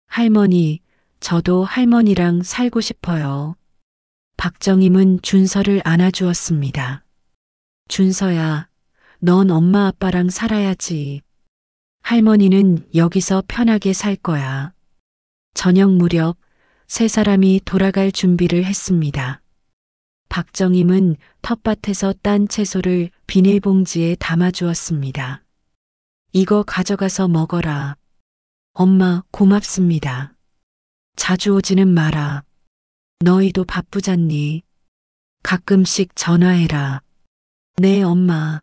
할머니, 저도 할머니랑 살고 싶어요. 박정임은 준서를 안아주었습니다. 준서야, 넌 엄마 아빠랑 살아야지. 할머니는 여기서 편하게 살 거야. 저녁 무렵 세 사람이 돌아갈 준비를 했습니다. 박정임은 텃밭에서 딴 채소를 비닐봉지에 담아주었습니다. 이거 가져가서 먹어라. 엄마, 고맙습니다. 자주 오지는 마라. 너희도 바쁘잖니. 가끔씩 전화해라. 네, 엄마.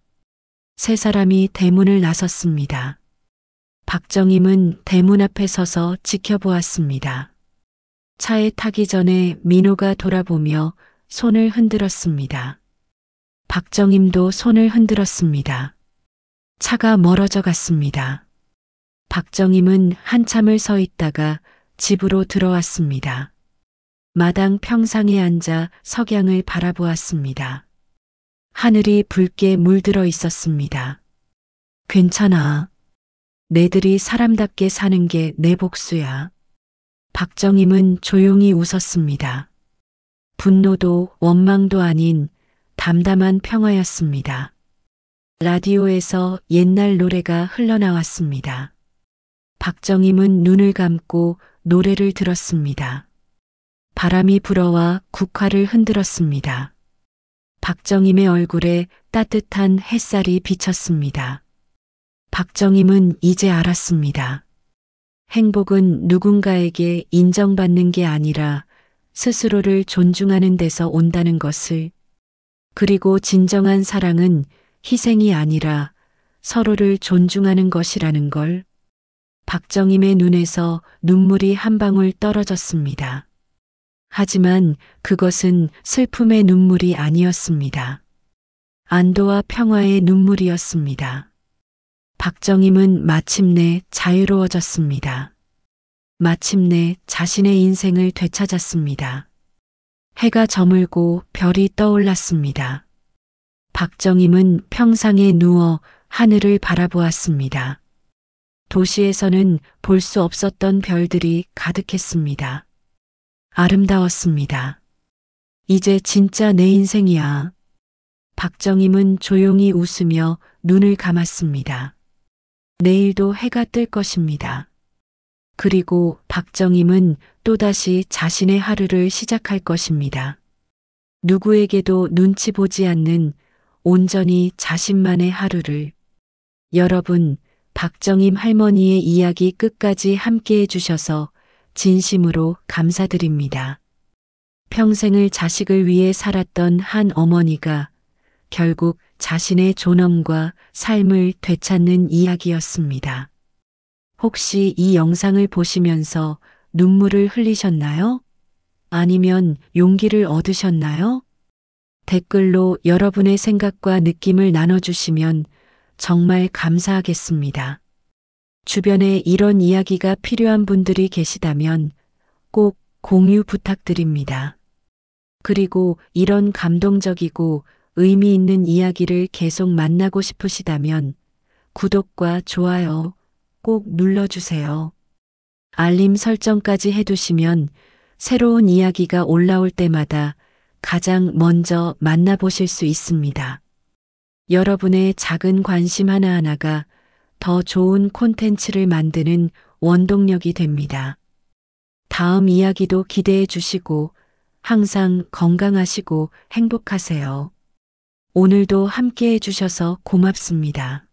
세 사람이 대문을 나섰습니다. 박정임은 대문 앞에 서서 지켜보았습니다. 차에 타기 전에 민호가 돌아보며 손을 흔들었습니다. 박정임도 손을 흔들었습니다. 차가 멀어져 갔습니다. 박정임은 한참을 서 있다가 집으로 들어왔습니다. 마당 평상에 앉아 석양을 바라보았습니다. 하늘이 붉게 물들어 있었습니다. 괜찮아. 내들이 사람답게 사는 게 내 복수야. 박정임은 조용히 웃었습니다. 분노도 원망도 아닌 담담한 평화였습니다. 라디오에서 옛날 노래가 흘러나왔습니다. 박정임은 눈을 감고 노래를 들었습니다. 바람이 불어와 국화를 흔들었습니다. 박정임의 얼굴에 따뜻한 햇살이 비쳤습니다. 박정임은 이제 알았습니다. 행복은 누군가에게 인정받는 게 아니라 스스로를 존중하는 데서 온다는 것을, 그리고 진정한 사랑은 희생이 아니라 서로를 존중하는 것이라는 걸. 박정임의 눈에서 눈물이 한 방울 떨어졌습니다. 하지만 그것은 슬픔의 눈물이 아니었습니다. 안도와 평화의 눈물이었습니다. 박정임은 마침내 자유로워졌습니다. 마침내 자신의 인생을 되찾았습니다. 해가 저물고 별이 떠올랐습니다. 박정임은 평상에 누워 하늘을 바라보았습니다. 도시에서는 볼 수 없었던 별들이 가득했습니다. 아름다웠습니다. 이제 진짜 내 인생이야. 박정임은 조용히 웃으며 눈을 감았습니다. 내일도 해가 뜰 것입니다. 그리고 박정임은 또다시 자신의 하루를 시작할 것입니다. 누구에게도 눈치 보지 않는 온전히 자신만의 하루를. 여러분, 박정임 할머니의 이야기 끝까지 함께 해주셔서 진심으로 감사드립니다. 평생을 자식을 위해 살았던 한 어머니가 결국 자신의 존엄과 삶을 되찾는 이야기였습니다. 혹시 이 영상을 보시면서 눈물을 흘리셨나요? 아니면 용기를 얻으셨나요? 댓글로 여러분의 생각과 느낌을 나눠주시면 정말 감사하겠습니다. 주변에 이런 이야기가 필요한 분들이 계시다면 꼭 공유 부탁드립니다. 그리고 이런 감동적이고 의미 있는 이야기를 계속 만나고 싶으시다면 구독과 좋아요 꼭 눌러주세요. 알림 설정까지 해두시면 새로운 이야기가 올라올 때마다 가장 먼저 만나보실 수 있습니다. 여러분의 작은 관심 하나하나가 더 좋은 콘텐츠를 만드는 원동력이 됩니다. 다음 이야기도 기대해 주시고 항상 건강하시고 행복하세요. 오늘도 함께 해주셔서 고맙습니다.